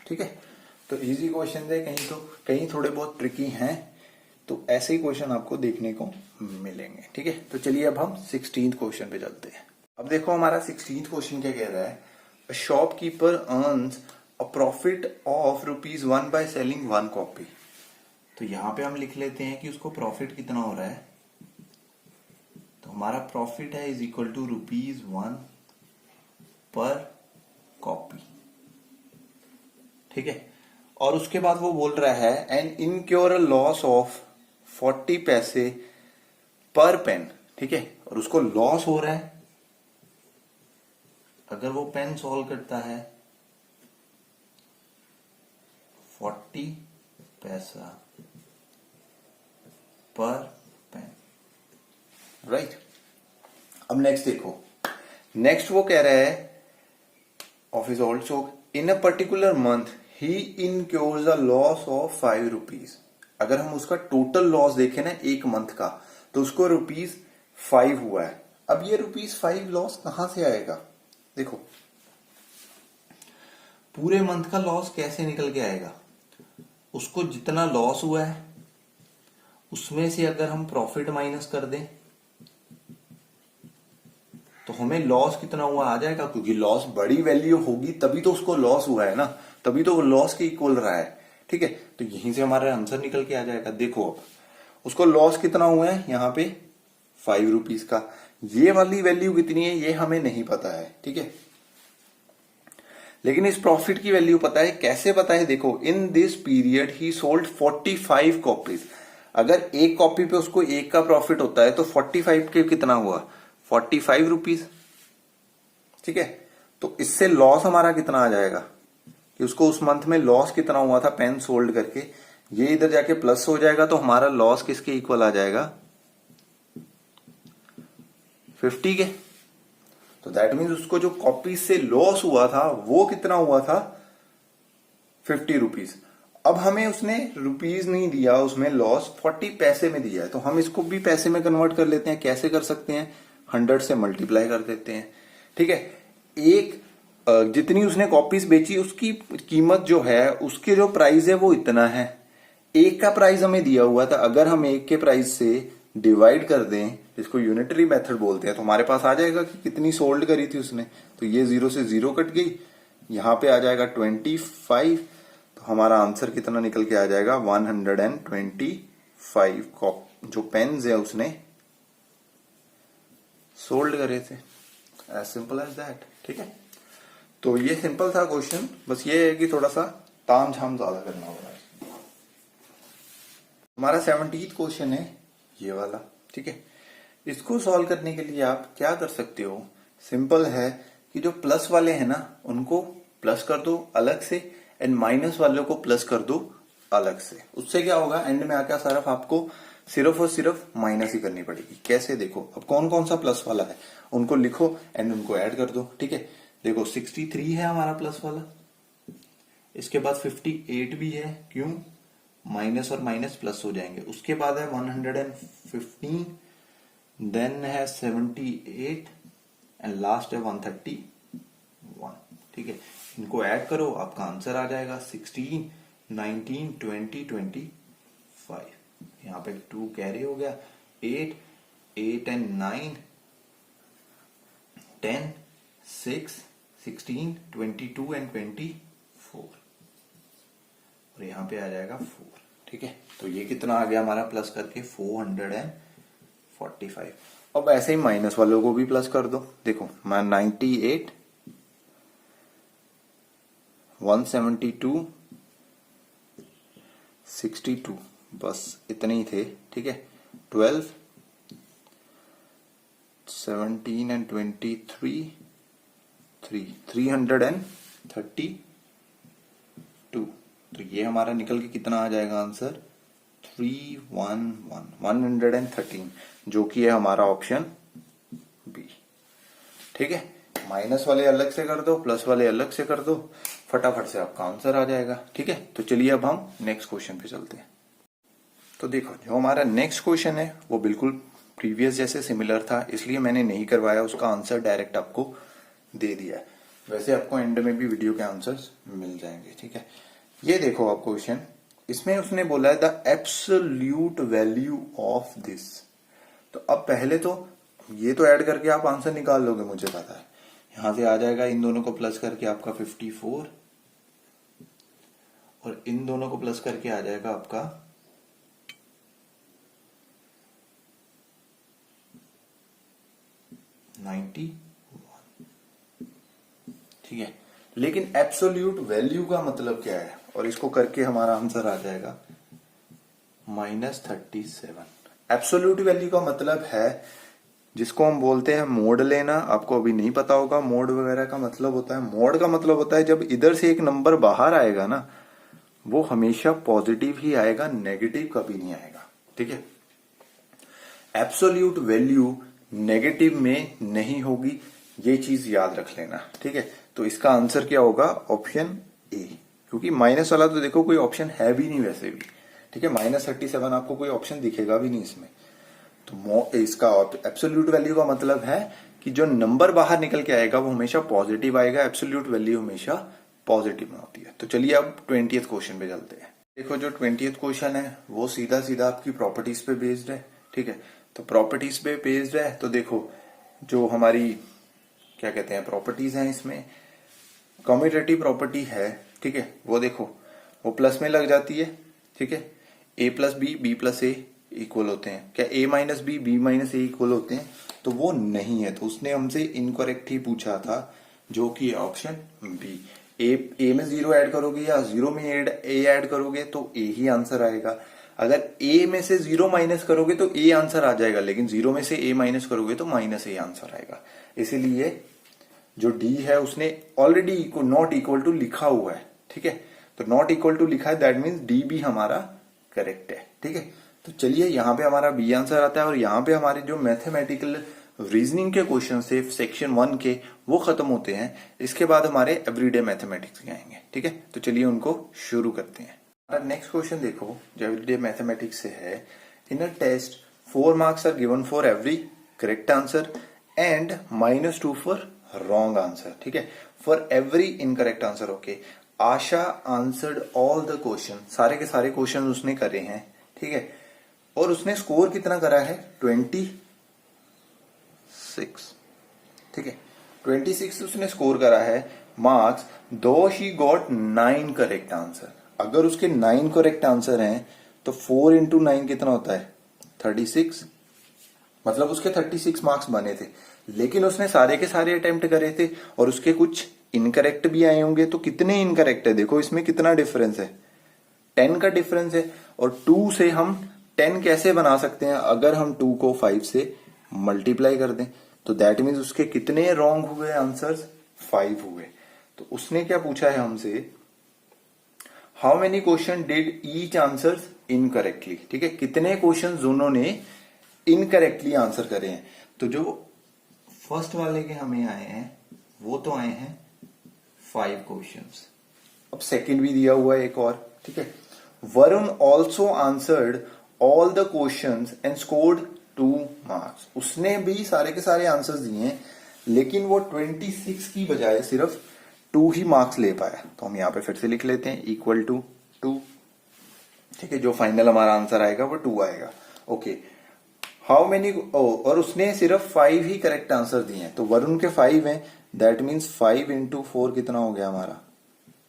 Speaker 1: ठीक है, तो इजी क्वेश्चन है, कहीं थोड़े बहुत ट्रिकी हैं, तो ऐसे ही क्वेश्चन आपको देखने को मिलेंगे। ठीक है, तो चलिए अब हम 16th क्वेश्चन पे चलते हैं। अब देखो हमारा 16th क्वेश्चन क्या कह रहा है, a shopkeeper earns a profit of ₹1 by selling 1 copy. तो यहां पे हम लिख लेते हैं कि उसको प्रॉफिट कितना हो रहा है, तो हमारा प्रॉफिट है इज इक्वल टू ₹1 पर कॉपी। ठीक है, और उसके बाद वो बोल रहा है एंड इनक्योर अ लॉस ऑफ 40 पैसे पर पेन। ठीक है, और उसको लॉस हो रहा है अगर वो पेन सॉल्व करता है 40 पैसा पर पेन। राइट, अब नेक्स्ट देखो, नेक्स्ट वो कह रहा है office also in a particular month ही इनक्योर्स अ लॉस ऑफ ₹5। अगर हम उसका टोटल लॉस देखें ना एक मंथ का, तो उसको ₹5 हुआ है। अब ये ₹5 लॉस कहां से आएगा, देखो पूरे मंथ का लॉस कैसे निकल के आएगा, उसको जितना लॉस हुआ है उसमें से अगर हम प्रॉफिट माइनस कर दें तो हमें लॉस कितना हुआ आ जाएगा, क्योंकि लॉस बड़ी वैल्यू होगी तभी तो उसको लॉस हुआ है ना, तभी तो वो लॉस के इक्वल रहा है। ठीक है, तो यहीं से हमारा आंसर निकल के आ जाएगा। देखो अब उसको लॉस कितना हुआ है यहाँ पे ₹5 का, ये वाली वैल्यू कितनी है ये हमें नहीं पता है। ठीक है, लेकिन इस प्रॉफिट की वैल्यू पता है। कैसे पता है, देखो in this period he sold 45 copies. अगर एक कॉपी पे उसको एक का प्रॉफिट होता है तो 45 के कितना हुआ, ₹45। ठीक है, तो इससे लॉस हमारा कितना आ जाएगा कि उसको उस मंथ में लॉस कितना हुआ था पेन सोल्ड करके, ये इधर जाके प्लस हो जाएगा, तो हमारा लॉस किसके इक्वल आ जाएगा 50 के। तो दैट मीन्स उसको जो कॉपी से लॉस हुआ था वो कितना हुआ था ₹50। अब हमें उसने रुपीज नहीं दिया, उसमें लॉस 40 पैसे में दिया है, तो हम इसको भी पैसे में कन्वर्ट कर लेते हैं। कैसे कर सकते हैं, 100 से मल्टीप्लाई कर देते हैं। ठीक है, एक जितनी उसने कॉपीज बेची उसकी कीमत जो है, उसके जो प्राइस है वो इतना है। एक का प्राइस हमें दिया हुआ था, अगर हम एक के प्राइस से डिवाइड कर दें, जिसको यूनिटरी मेथड बोलते हैं, तो हमारे पास आ जाएगा कि कितनी सोल्ड करी थी उसने। तो ये 0 से 0 कट गई, यहाँ पे आ जाएगा 25, तो हमारा आंसर कितना निकल के आ जाएगा 125 जो पेन्स है उसने सोल्ड करे थे। As simple as that. ठीक है, तो ये सिंपल था क्वेश्चन, बस ये है कि थोड़ा सा ताम झाम ज्यादा करना होगा। हमारा 17th क्वेश्चन है ये वाला। ठीक है, इसको सॉल्व करने के लिए आप क्या कर सकते हो, सिंपल है कि जो प्लस वाले हैं ना उनको प्लस कर दो अलग से, एंड माइनस वालों को प्लस कर दो अलग से। उससे क्या होगा, एंड में आकर सिर्फ आपको सिर्फ और सिर्फ माइनस ही करनी पड़ेगी। कैसे, देखो अब कौन कौन सा प्लस वाला है उनको लिखो एंड उनको ऐड कर दो। ठीक है, देखो 63 है हमारा प्लस वाला, इसके बाद 58 भी है, क्यों, माइनस और माइनस प्लस हो जाएंगे। उसके बाद है 115, देन है 78 एंड लास्ट है 131। ठीक है, इनको ऐड करो, आपका आंसर आ जाएगा 16, 19, 20, 25। यहाँ पे 2 कैरी हो गया, 8 एंड 9, 10, 6, 16, 22 एंड 24, और यहाँ पे आ जाएगा 4। ठीक है, तो ये कितना आ गया हमारा प्लस करके 445। अब ऐसे ही माइनस वालों को भी प्लस कर दो। देखो मैं 98, 172, 62, बस इतने ही थे। ठीक है, 12, 17 एंड 23, 332। तो ये हमारा निकल के कितना आ जाएगा आंसर 113, जो कि है हमारा ऑप्शन बी। ठीक है, माइनस वाले अलग से कर दो, प्लस वाले अलग से कर दो, फटाफट से आपका आंसर आ जाएगा। ठीक है, तो चलिए अब हम नेक्स्ट क्वेश्चन पे चलते हैं। तो देखो जो हमारा नेक्स्ट क्वेश्चन है वो बिल्कुल प्रीवियस जैसे सिमिलर था, इसलिए मैंने नहीं करवाया, उसका आंसर डायरेक्ट आपको दे दिया है। वैसे आपको एंड में भी वीडियो के आंसर्स मिल जाएंगे। ठीक है, ये देखो आप क्वेश्चन, इसमें उसने बोला है the absolute value of this. तो अब पहले तो ये तो ऐड करके आप आंसर निकाल लोगे, मुझे पता है। यहां से आ जाएगा, इन दोनों को प्लस करके आपका 54, और इन दोनों को प्लस करके आ जाएगा आपका 91। ठीक है, लेकिन एब्सोल्यूट वैल्यू का मतलब क्या है, और इसको करके हमारा आंसर आ जाएगा -37। एब्सोल्यूट वैल्यू का मतलब है जिसको हम बोलते हैं मोड लेना। आपको अभी नहीं पता होगा मोड वगैरह का मतलब होता है, मोड का मतलब होता है जब इधर से एक नंबर बाहर आएगा ना, वो हमेशा पॉजिटिव ही आएगा, नेगेटिव कभी नहीं आएगा। ठीक है, एब्सोल्यूट वैल्यू नेगेटिव में नहीं होगी, ये चीज याद रख लेना। ठीक है, तो इसका आंसर क्या होगा, ऑप्शन ए, क्योंकि माइनस वाला तो देखो कोई ऑप्शन है भी नहीं वैसे भी। ठीक है, -37 आपको कोई ऑप्शन दिखेगा भी नहीं इसमें। तो इसका एब्सोल्यूट वैल्यू का मतलब है कि जो नंबर बाहर निकल के आएगा वो हमेशा पॉजिटिव आएगा, एब्सोल्यूट वैल्यू हमेशा पॉजिटिव में होती है। तो चलिए अब 20th क्वेश्चन पे चलते हैं। देखो जो 20th क्वेश्चन है वो सीधा सीधा आपकी प्रॉपर्टीज पे बेस्ड है। ठीक है, तो प्रॉपर्टीज पे बेस्ड है, तो देखो जो हमारी क्या कहते हैं प्रॉपर्टीज हैं, इसमें कम्यूटेटिव प्रॉपर्टी है। ठीक है, वो देखो वो प्लस में लग जाती है। ठीक है, a plus B, B plus A equal होते हैं। क्या a minus B, B minus A equal होते हैं, तो वो नहीं है। तो उसने हमसे इनकरेक्ट ही पूछा था, जो कि ऑप्शन बी। ए में 0 ऐड करोगे या 0 में ए ऐड करोगे तो ए ही आंसर आएगा। अगर ए में से 0 माइनस करोगे तो ए आंसर आ जाएगा, लेकिन 0 में से ए माइनस करोगे तो माइनस ए आंसर आएगा। इसीलिए जो डी है उसने ऑलरेडी नॉट इक्वल टू लिखा हुआ है। ठीक है, तो नॉट इक्वल टू लिखा है, दैट मीन्स डी भी हमारा करेक्ट है। ठीक है, तो चलिए यहाँ पे हमारा बी आंसर आता है, और यहाँ पे हमारे जो मैथमेटिकल रीजनिंग के क्वेश्चन से सेक्शन 1 के वो खत्म होते हैं। इसके बाद हमारे एवरीडे मैथमेटिक्स के आएंगे। ठीक है, तो चलिए उनको शुरू करते हैं। हमारा नेक्स्ट क्वेश्चन देखो जो एवरीडे मैथमेटिक्स से है। In a test 4 marks are given for every correct answer and -2 for wrong answer. ठीक है, for every incorrect answer. Okay, Asha answered all the question, सारे के सारे क्वेश्चन उसने करे हैं। ठीक है, और उसने स्कोर कितना करा है 26। ठीक है, 26 उसने स्कोर करा है, marks though she got 9 correct answer. अगर उसके 9 करेक्ट आंसर हैं तो 4 इंटू 9 कितना होता है 36, मतलब उसके 36 मार्क्स बने थे। लेकिन उसने सारे के सारे अटेम्प्ट करे थे और उसके कुछ इनकरेक्ट भी आए होंगे। तो कितने इनकरेक्ट है देखो, इसमें कितना डिफरेंस है, 10 का डिफरेंस है। और 2 से हम 10 कैसे बना सकते हैं, अगर हम 2 को 5 से मल्टीप्लाई कर दें तो दैट मीन्स उसके कितने रॉन्ग हुए आंसर्स, 5 हुए। तो उसने क्या पूछा है हमसे, how many question did each answers incorrectly. ठीक है, कितने क्वेश्चन उन्होंने इनकरेक्टली आंसर करे हैं। तो जो फर्स्ट वाले के हमें आए हैं वो तो आए हैं 5 क्वेश्चंस। अब सेकंड भी दिया हुआ है एक और। ठीक है, Varun also answered all the questions and scored 2 marks. उसने भी सारे के सारे आंसर्स दिए हैं लेकिन वो 26 की बजाय सिर्फ 2 ही मार्क्स ले पाया। तो हम यहां पे फिर से लिख लेते हैं इक्वल टू 2। ठीक है, जो फाइनल हमारा आंसर आएगा वो 2 आएगा। ओके, हाउ मेनी, और उसने सिर्फ 5 ही करेक्ट आंसर दिए हैं। तो वरुण के 5 हैं, दैट मीन्स 5 इंटू 4 कितना हो गया हमारा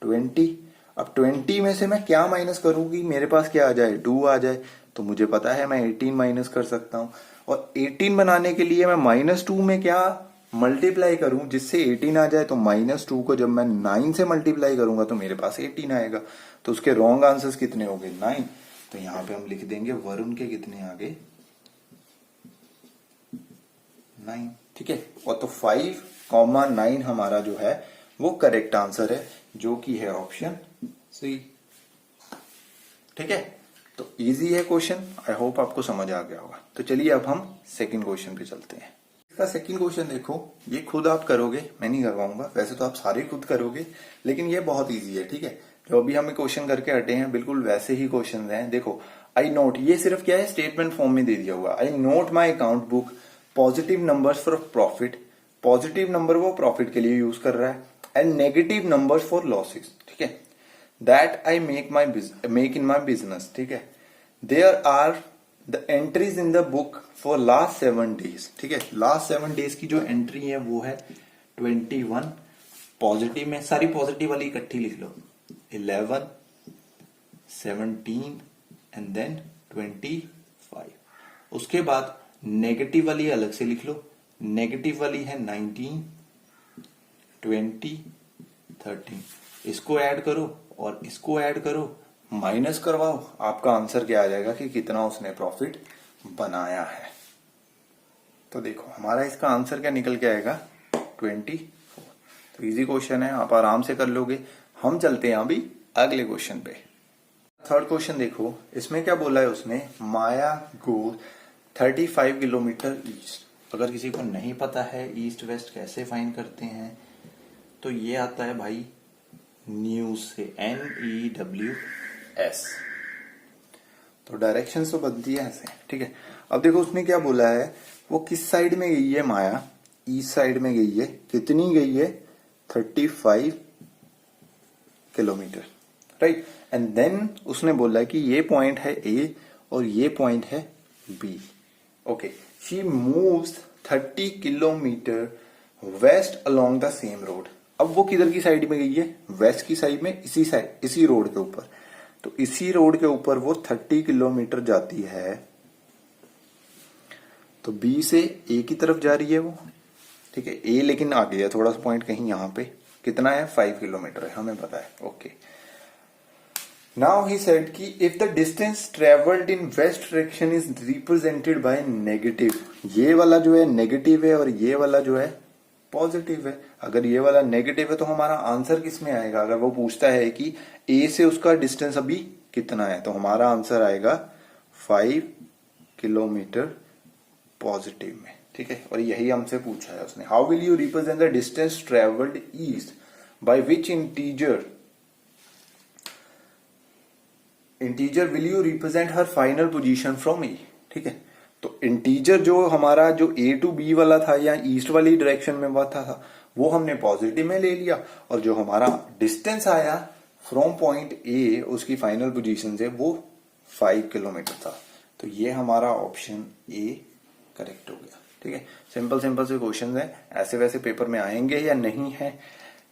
Speaker 1: 20। अब 20 में से मैं क्या माइनस करूंगी, मेरे पास क्या आ जाए 2 आ जाए। तो मुझे पता है मैं 18 माइनस कर सकता हूं। और 18 बनाने के लिए मैं -2 में क्या मल्टीप्लाई करूं जिससे 18 आ जाए। तो -2 को जब मैं 9 से मल्टीप्लाई करूंगा तो मेरे पास 18 आएगा। तो उसके रॉन्ग आंसर्स कितने हो गए 9। तो यहां पे हम लिख देंगे वरुण के कितने आ गए 9। ठीक है, और तो 5,9 हमारा जो है वो करेक्ट आंसर है, जो कि है ऑप्शन सी। ठीक है, तो इजी है क्वेश्चन, आई होप आपको समझ आ गया होगा। तो चलिए अब हम सेकंड क्वेश्चन पे चलते हैं। इसका सेकंड क्वेश्चन देखो, ये खुद आप करोगे, मैं नहीं करवाऊंगा, वैसे तो आप सारे खुद करोगे लेकिन ये बहुत इजी है। ठीक है, जो अभी हमें क्वेश्चन करके हटे हैं बिल्कुल वैसे ही क्वेश्चन हैं। देखो, आई नोट, ये सिर्फ क्या है स्टेटमेंट फॉर्म में दे दिया हुआ। I note my account book positive numbers for profit. Positive number वो प्रॉफिट के लिए यूज कर रहा है, and negative numbers for losses. ठीक है, that I make in my business. ठीक है, there are the entries in the book for last 7 days. ठीक है, लास्ट 7 डेज की जो एंट्री है वो है 21। पॉजिटिव में सारी पॉजिटिव वाली इकट्ठी लिख लो, 11, 17 एंड देन 25। उसके बाद नेगेटिव वाली अलग से लिख लो, नेगेटिव वाली है 19, 20, 13। इसको ऐड करो और इसको ऐड करो, माइनस करवाओ, आपका आंसर क्या आ जाएगा कि कितना उसने प्रॉफिट बनाया है। तो देखो हमारा इसका आंसर क्या निकल के आएगा 24। तो इजी क्वेश्चन है, आप आराम से कर लोगे। हम चलते हैं अभी अगले क्वेश्चन पे। थर्ड क्वेश्चन देखो, इसमें क्या बोला है उसने, माया गोज 35 किलोमीटर ईस्ट। अगर किसी को नहीं पता है ईस्ट वेस्ट कैसे फाइंड करते हैं तो ये आता है भाई न्यूज से, NEWS। तो डायरेक्शन तो बनती है ऐसे। ठीक है, अब देखो उसने क्या बोला है, वो किस साइड में गई है माया, ईस्ट साइड में गई है। कितनी गई है 35 किलोमीटर, राइट। एंड देन उसने बोला कि ये पॉइंट है A और ये पॉइंट है B। Okay, she moves 30 kilometre west along the same road. अब वो किधर की साइड में गई है, वेस्ट की साइड में, इसी रोड के ऊपर। तो इसी रोड के ऊपर वो 30 किलोमीटर जाती है। तो B से A की तरफ जा रही है वो। ठीक है, A लेकिन आ गया थोड़ा सा पॉइंट कहीं यहाँ पे, कितना है 5 किलोमीटर है, हमें पता है। ओके, नाउ ही सेड कि if the distance travelled in west direction is represented by negative. ये वाला जो है नेगेटिव है और ये वाला जो है पॉजिटिव है। अगर ये वाला नेगेटिव है तो हमारा आंसर किस में आएगा, अगर वो पूछता है कि A से उसका डिस्टेंस अभी कितना है तो हमारा आंसर आएगा 5 किलोमीटर पॉजिटिव में। ठीक है, और यही हमसे पूछा है उसने, how will you represent the distance travelled east by which integer will you represent her final position from E। ठीक है, तो इंटीजर जो हमारा जो A to B वाला था या ईस्ट वाली डायरेक्शन में हुआ था वो हमने पॉजिटिव में ले लिया, और जो हमारा डिस्टेंस आया फ्रॉम पॉइंट A उसकी फाइनल पोजीशन से वो 5 किलोमीटर था। तो ये हमारा ऑप्शन A करेक्ट हो गया। ठीक है, सिंपल सिंपल से क्वेश्चन है, ऐसे वैसे पेपर में आएंगे या नहीं है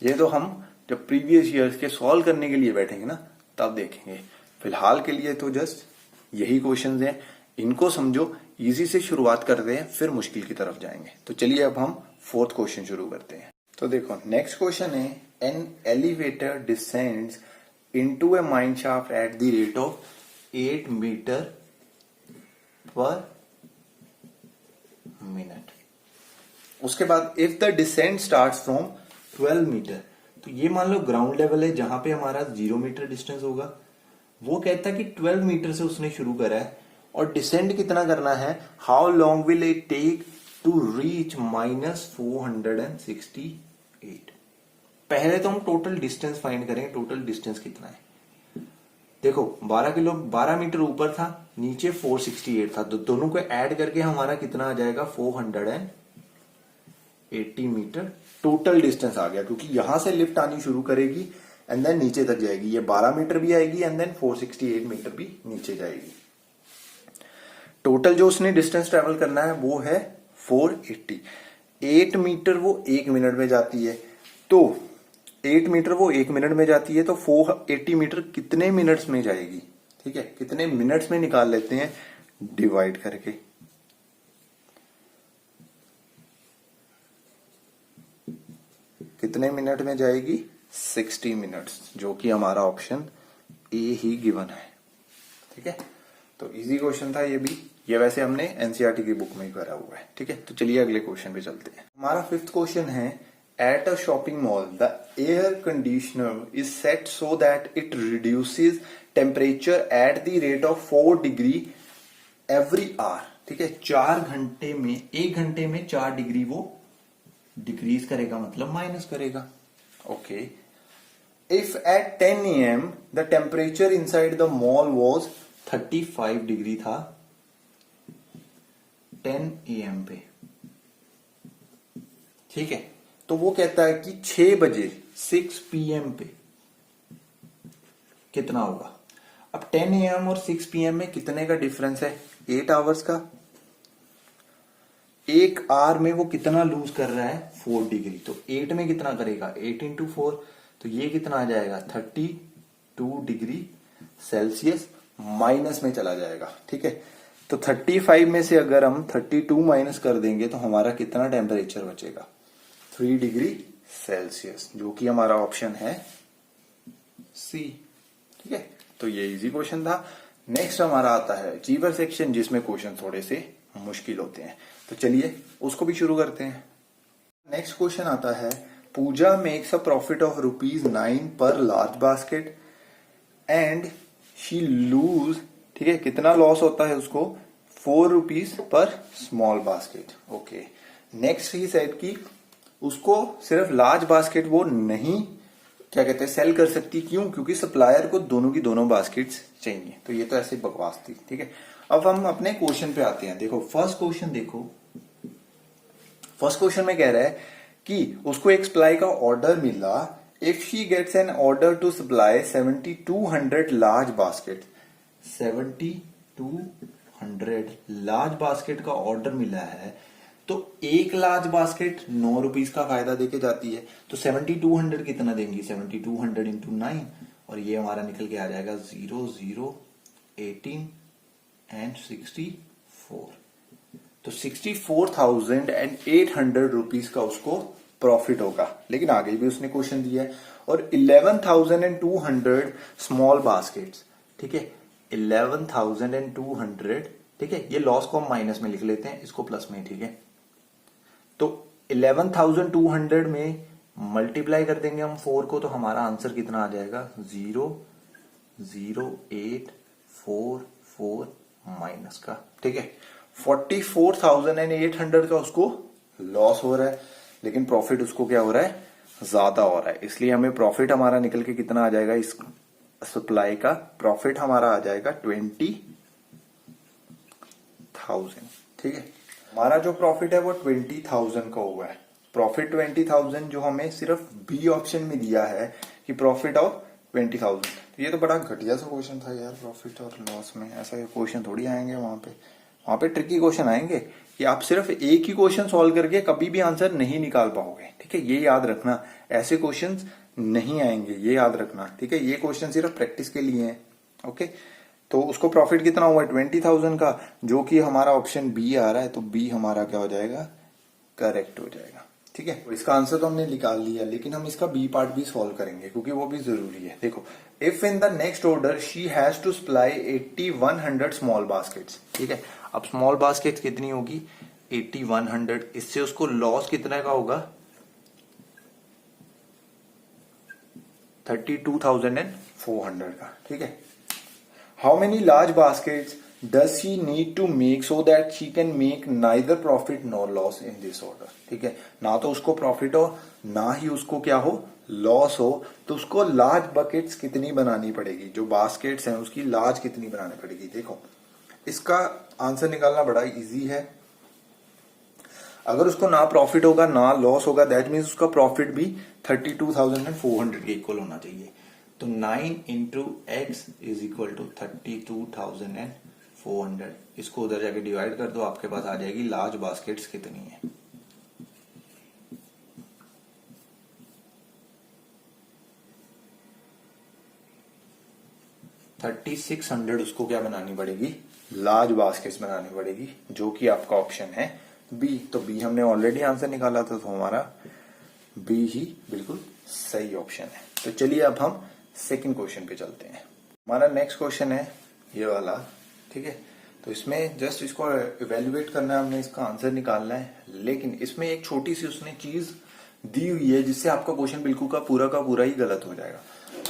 Speaker 1: ये तो हम जब प्रीवियस ईयर्स के सॉल्व करने के लिए बैठेंगे ना तब देखेंगे। फिलहाल के लिए तो जस्ट यही क्वेश्चंस हैं, इनको समझो, इजी से शुरुआत करते हैं फिर मुश्किल की तरफ जाएंगे। तो चलिए अब हम फोर्थ क्वेश्चन शुरू करते हैं। तो देखो नेक्स्ट क्वेश्चन है, an elevator descends into a mine shaft at the rate of 8 meter per minute. उसके बाद if the descent starts from 12 meter, तो ये मान लो ग्राउंड लेवल है जहां पे हमारा 0 मीटर डिस्टेंस होगा। वो कहता है कि 12 मीटर से उसने शुरू करा है और डिसेंड कितना करना है, how long will it take to reach -468। पहले तो हम टोटल डिस्टेंस फाइंड करेंगे, टोटल डिस्टेंस कितना है। देखो 12 मीटर ऊपर था, नीचे 468 था, तो दोनों को ऐड करके हमारा कितना आ जाएगा 480 मीटर टोटल डिस्टेंस आ गया, क्योंकि यहां से लिफ्ट आनी शुरू करेगी एंड देन नीचे तक जाएगी। ये 12 मीटर भी आएगी एंड देन 468 मीटर भी नीचे जाएगी। टोटल जो उसने डिस्टेंस ट्रेवल करना है वो है 480। 8 मीटर वो 1 मिनट में जाती है, तो 8 मीटर वो 1 मिनट में जाती है, तो 480 मीटर कितने मिनट्स में जाएगी, ठीक है, कितने मिनट्स में निकाल लेते हैं डिवाइड करके। कितने मिनट में जाएगी 60 मिनट्स, जो कि हमारा ऑप्शन ए ही गिवन है। ठीक है, तो इजी क्वेश्चन था ये भी, ये वैसे हमने एनसीईआरटी की बुक में ही करा हुआ है। ठीक है, तो चलिए अगले क्वेश्चन पे चलते हैं। हमारा फिफ्थ क्वेश्चन है, at a shopping mall the air conditioner is set so that it reduces temperature at the rate of 4 degree every hour. ठीक है, 4 घंटे में, 1 घंटे में 4 डिग्री वो डिक्रीज करेगा, मतलब माइनस करेगा। Okay, if at 10 AM the temperature inside the mall was 35 degree था 10 AM पे, ठीक है, तो वो कहता है कि 6 बजे 6 PM पे कितना होगा। अब 10 AM और 6 PM में कितने का डिफरेंस है, 8 आवर्स का। 1 आवर में वो कितना लूज कर रहा है 4 डिग्री, तो 8 में कितना करेगा 8 इंटू 4, तो ये कितना आ जाएगा 32 डिग्री सेल्सियस माइनस में चला जाएगा। ठीक है, तो 35 में से अगर हम 32 माइनस कर देंगे तो हमारा कितना टेम्परेचर बचेगा 3 डिग्री सेल्सियस, जो कि हमारा ऑप्शन है सी। ठीक है, तो ये इजी क्वेश्चन था। नेक्स्ट हमारा आता है अचीवर सेक्शन, जिसमें क्वेश्चन थोड़े से मुश्किल होते हैं, तो चलिए उसको भी शुरू करते हैं। नेक्स्ट क्वेश्चन आता है, Pooja makes a profit of ₹9 per large basket and she lose, ठीक है, कितना लॉस होता है उसको ₹4 per small basket. Okay, next he said की उसको सिर्फ लार्ज बास्केट वो नहीं क्या कहते हैं सेल कर सकती, क्यों, क्योंकि सप्लायर को दोनों की दोनों बास्केट्स चाहिए। तो ये तो ऐसे बकवास थी। ठीक है, अब हम अपने क्वेश्चन पे आते हैं। देखो फर्स्ट क्वेश्चन देखो, फर्स्ट क्वेश्चन में कह रहा है कि उसको एक सप्लाई का ऑर्डर मिला, if she gets an order to supply 7200 large basket, 7200 large basket का ऑर्डर मिला है, तो एक लार्ज बास्केट ₹9 का फायदा देके जाती है, तो 7200 कितना देंगी 7200 इंटू 9, और ये हमारा निकल के आ जाएगा 0 0 18 एंड 64, तो 64,800 रुपीज का उसको प्रॉफिट होगा। लेकिन आगे भी उसने क्वेश्चन दिया है, और 11,200 स्मॉल बास्केट्स, ठीक है, 11,200, ठीक है, ये लॉस को हम माइनस में लिख लेते हैं, इसको प्लस में, ठीक है, तो 11,200 में मल्टीप्लाई कर देंगे हम 4 को, तो हमारा आंसर कितना आ जाएगा 0,0844 माइनस का। ठीक है, 44,800 का उसको लॉस हो रहा है, लेकिन प्रॉफिट उसको क्या हो रहा है ज्यादा हो रहा है, इसलिए हमें प्रॉफिट हमारा निकल के कितना आ जाएगा, इस सप्लाई का प्रॉफिट हमारा आ जाएगा 20,000। ठीक है, हमारा जो प्रॉफिट है वो 20,000 का हुआ है। प्रॉफिट 20,000 जो हमें सिर्फ बी ऑप्शन में दिया है कि प्रॉफिट ऑफ 20,000, तो ये तो बड़ा घटिया सा क्वेश्चन था यार। प्रॉफिट और लॉस में ऐसा क्वेश्चन थोड़ी आएंगे, वहां पे ट्रिकी क्वेश्चन आएंगे कि आप सिर्फ एक ही क्वेश्चन सॉल्व करके कभी भी आंसर नहीं निकाल पाओगे, ठीक है, ये याद रखना। ऐसे क्वेश्चंस नहीं आएंगे, ये याद रखना, ठीक है। ये क्वेश्चन सिर्फ प्रैक्टिस के लिए है, ओके। तो उसको प्रॉफिट कितना हुआ है 20,000 का, जो कि हमारा ऑप्शन बी आ रहा है, तो बी हमारा क्या हो जाएगा, करेक्ट हो जाएगा, ठीक है। इसका आंसर तो हमने निकाल लिया, लेकिन हम इसका बी पार्ट भी सॉल्व करेंगे क्योंकि वो भी जरूरी है। देखो, if in the next order she has to supply 80-100 small baskets, ठीक है। अब स्मॉल बास्केट्स कितनी होगी, 80-100, इससे उसको लॉस कितना का होगा, 32,400 का, ठीक है। How many large baskets does she need to make so that she can make neither profit nor loss in this order, ठीक है। ना तो उसको प्रॉफिट हो, ना ही उसको क्या हो, लॉस हो। तो उसको लार्ज बकेट्स कितनी बनानी पड़ेगी, जो बास्केट्स हैं उसकी लार्ज कितनी बनानी पड़ेगी। देखो, इसका आंसर निकालना बड़ा इजी है। अगर उसको ना प्रॉफिट होगा ना लॉस होगा, दैट मीन्स उसका प्रॉफिट भी 32,400 के इक्वल होना चाहिए। तो 9 into X is equal to 32,400। इसको उधर जाके डिवाइड कर दो, आपके पास आ जाएगी लार्ज बास्केट्स कितनी है। $3,600 उसको क्या बनानी पड़ेगी, लार्ज बास्केट्स बनानी पड़ेगी, जो कि आपका ऑप्शन है बी। तो बी हमने ऑलरेडी आंसर निकाला था, तो हमारा बी ही बिल्कुल सही ऑप्शन है। तो चलिए अब हम सेकंड क्वेश्चन पे चलते हैं। हमारा नेक्स्ट क्वेश्चन है ये वाला, ठीक है। तो इसमें जस्ट इसको इवेल्युएट करना है, हमने इसका आंसर निकालना है, लेकिन इसमें एक छोटी सी उसने चीज दी हुई है जिससे आपका क्वेश्चन बिल्कुल का पूरा ही गलत हो जाएगा।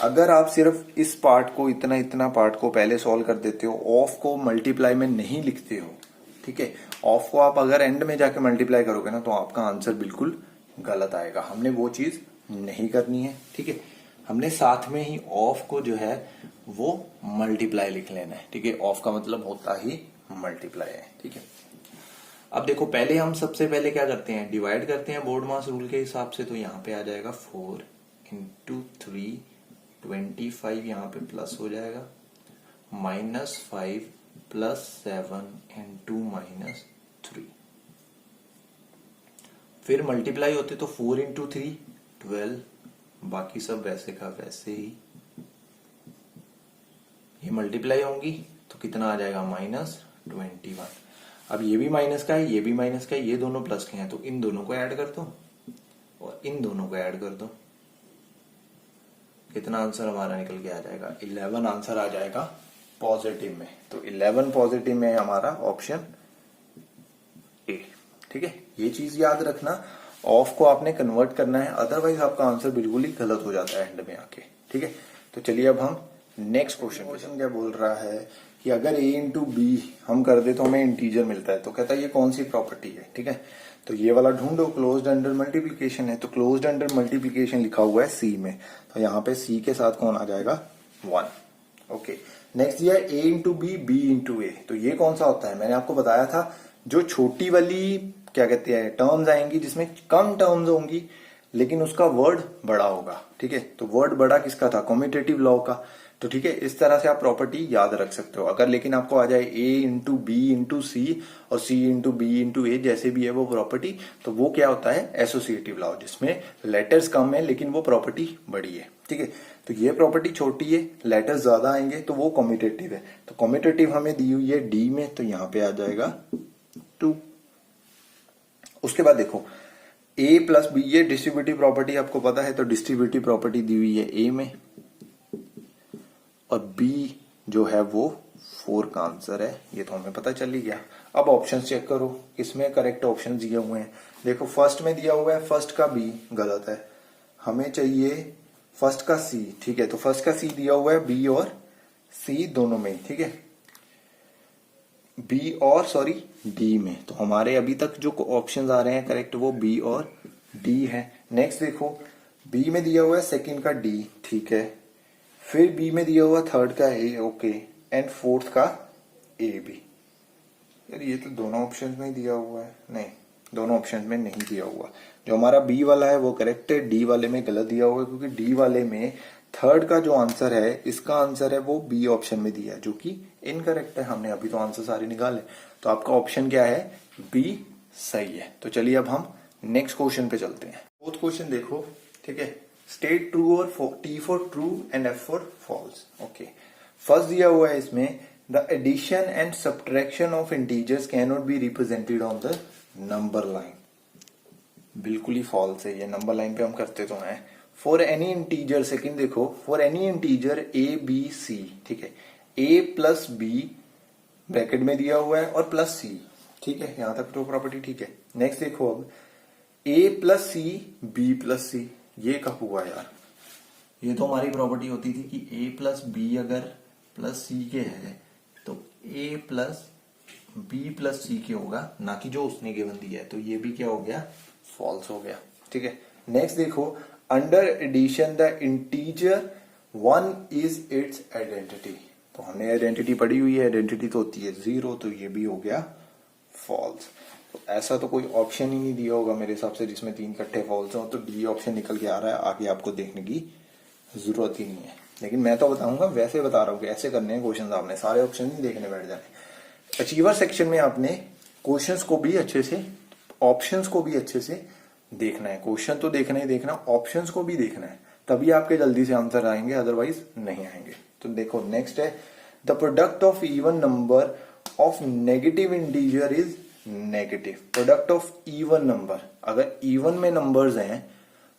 Speaker 1: अगर आप सिर्फ इस पार्ट को, इतना पार्ट को पहले सॉल्व कर देते हो, ऑफ को मल्टीप्लाई में नहीं लिखते हो, ठीक है, ऑफ को आप अगर एंड में जाके मल्टीप्लाई करोगे ना, तो आपका आंसर बिल्कुल गलत आएगा। हमने वो चीज नहीं करनी है, ठीक है। हमने साथ में ही ऑफ को जो है वो मल्टीप्लाई लिख लेना है, ठीक है। ऑफ का मतलब होता ही मल्टीप्लाई है, ठीक है। अब देखो, पहले हम सबसे पहले क्या करते हैं, डिवाइड करते हैं बोर्ड मास रूल के हिसाब से। तो यहाँ पे आ जाएगा 4 इंटू 3, 25 यहाँ पे प्लस हो जाएगा, -5 प्लस 7 इंटू -3। फिर मल्टीप्लाई होते तो 4 इंटू 3 12, बाकी सब वैसे का वैसे ही। ये मल्टीप्लाई होंगी तो कितना आ जाएगा, -21। अब ये भी माइनस का है, ये भी माइनस का है, ये दोनों प्लस के हैं, तो इन दोनों को ऐड कर दो और इन दोनों को ऐड कर दो। कितना आंसर हमारा निकल के आ जाएगा, 11 आंसर आ जाएगा पॉजिटिव में। तो 11 पॉजिटिव में हमारा ऑप्शन ए, ठीक है। ये चीज याद रखना, ऑफ को आपने कन्वर्ट करना है, अदरवाइज आपका आंसर बिल्कुल ही गलत हो जाता है एंड में आके, ठीक है। तो चलिए अब हम नेक्स्ट क्वेश्चन क्या बोल रहा है कि अगर a इंटू बी हम कर दे तो हमें इंटीजर मिलता है। तो कहता है ये कौन सी प्रॉपर्टी है, ठीक है। तो ये वाला ढूंढो, क्लोज्ड अंडर मल्टीप्लीकेशन है। तो क्लोज्ड अंडर मल्टीप्लीकेशन लिखा हुआ है सी में, तो यहाँ पे सी के साथ कौन आ जाएगा, 1, ओके। नेक्स्ट दिया है a इंटू बी इंटू ए। तो ये कौन सा होता है, मैंने आपको बताया था, जो छोटी वाली क्या कहते हैं टर्म्स आएंगी जिसमें कम टर्म्स होंगी लेकिन उसका वर्ड बड़ा होगा, ठीक है। तो वर्ड बड़ा किसका था, कम्यूटेटिव लॉ का। तो ठीक है, इस तरह से आप प्रॉपर्टी याद रख सकते हो। अगर लेकिन आपको आ जाए a इंटू बी इंटू सी और c इंटू बी इंटू ए, जैसे भी है वो प्रॉपर्टी, तो वो क्या होता है, एसोसिएटिव लॉ, जिसमें लेटर्स कम है लेकिन वो प्रॉपर्टी बड़ी है, ठीक है। तो ये प्रॉपर्टी छोटी है, लेटर्स ज्यादा आएंगे, तो वो कम्यूटेटिव है। तो कम्यूटेटिव हमें दी हुई है डी में, तो यहाँ पे आ जाएगा 2। उसके बाद देखो, a प्लस बी, ये डिस्ट्रीब्यूटिव प्रॉपर्टी आपको पता है, तो डिस्ट्रीब्यूटिव प्रॉपर्टी दी हुई है a में, और b जो है वो 4 का आंसर है। ये तो हमें पता चल ही गया। अब ऑप्शन चेक करो, किसमें करेक्ट ऑप्शन दिए हुए हैं। देखो, फर्स्ट में दिया हुआ है फर्स्ट का b गलत है, हमें चाहिए फर्स्ट का c, ठीक है। तो फर्स्ट का c दिया हुआ है b और c दोनों में, ठीक है, बी और डी में। तो हमारे अभी तक जो ऑप्शंस आ रहे हैं करेक्ट, वो बी और डी है। नेक्स्ट देखो, बी में दिया हुआ है सेकंड का डी, ठीक है, फिर बी में दिया हुआ थर्ड का ए, ओके, एंड फोर्थ का ए बी। यार ये तो दोनों ऑप्शंस में ही दिया हुआ है, नहीं, दोनों ऑप्शंस में नहीं दिया हुआ। जो हमारा बी वाला है वो करेक्ट है, डी वाले में गलत दिया हुआ है, क्योंकि डी वाले में थर्ड का जो आंसर है, इसका आंसर है वो बी ऑप्शन में दिया है, जो कि इनकरेक्ट है। हमने अभी तो आंसर सारे निकाले, तो आपका ऑप्शन क्या है, बी सही है। तो चलिए अब हम नेक्स्ट क्वेश्चन पे चलते हैं। फोर्थ क्वेश्चन देखो, ठीक है। स्टेट ट्रू और T for true and F for false. Okay, first दिया हुआ है इसमें, the addition and subtraction of integers can not be represented on the number line. बिल्कुल ही फॉल्स है ये, नंबर लाइन पे हम करते तो हैं। फॉर एनी इंटीजर, सेकंड देखो, for any integer A B C, ठीक है, ए प्लस बी ब्रैकेट में दिया हुआ है और प्लस सी, ठीक है, यहां तक तो प्रॉपर्टी ठीक है। नेक्स्ट देखो अब, ए प्लस सी बी प्लस सी, ये कब हुआ यार? ये तो हमारी प्रॉपर्टी होती थी कि ए प्लस बी अगर प्लस सी के है तो ए प्लस बी प्लस सी के होगा, ना कि जो उसने गिवन दिया है। तो ये भी क्या हो गया, फॉल्स हो गया, ठीक है। नेक्स्ट देखो, under addition the integer one is its identity. तो हमने आइडेंटिटी पढ़ी हुई है, आइडेंटिटी तो होती है 0, तो ये भी हो गया फॉल्स। तो ऐसा तो कोई ऑप्शन ही नहीं दिया होगा मेरे हिसाब से जिसमें 3 इकट्ठे फॉल्स हो, तो डी ऑप्शन निकल के आ रहा है। आगे आपको देखने की जरूरत ही नहीं है, लेकिन मैं तो बताऊंगा, वैसे बता रहा हूँ कि ऐसे करने हैं क्वेश्चन। आपने सारे ऑप्शन नहीं देखने बैठ जाने। अचीवर सेक्शन में आपने क्वेश्चंस को भी अच्छे से, ऑप्शंस को भी अच्छे से देखना है। क्वेश्चन तो देखना ही देखना, ऑप्शंस को भी देखना है, तभी आपके जल्दी से आंसर आएंगे, अदरवाइज नहीं आएंगे। तो देखो नेक्स्ट है, the product of even number of negative integer is negative. Product of even number, अगर इवन में नंबर्स हैं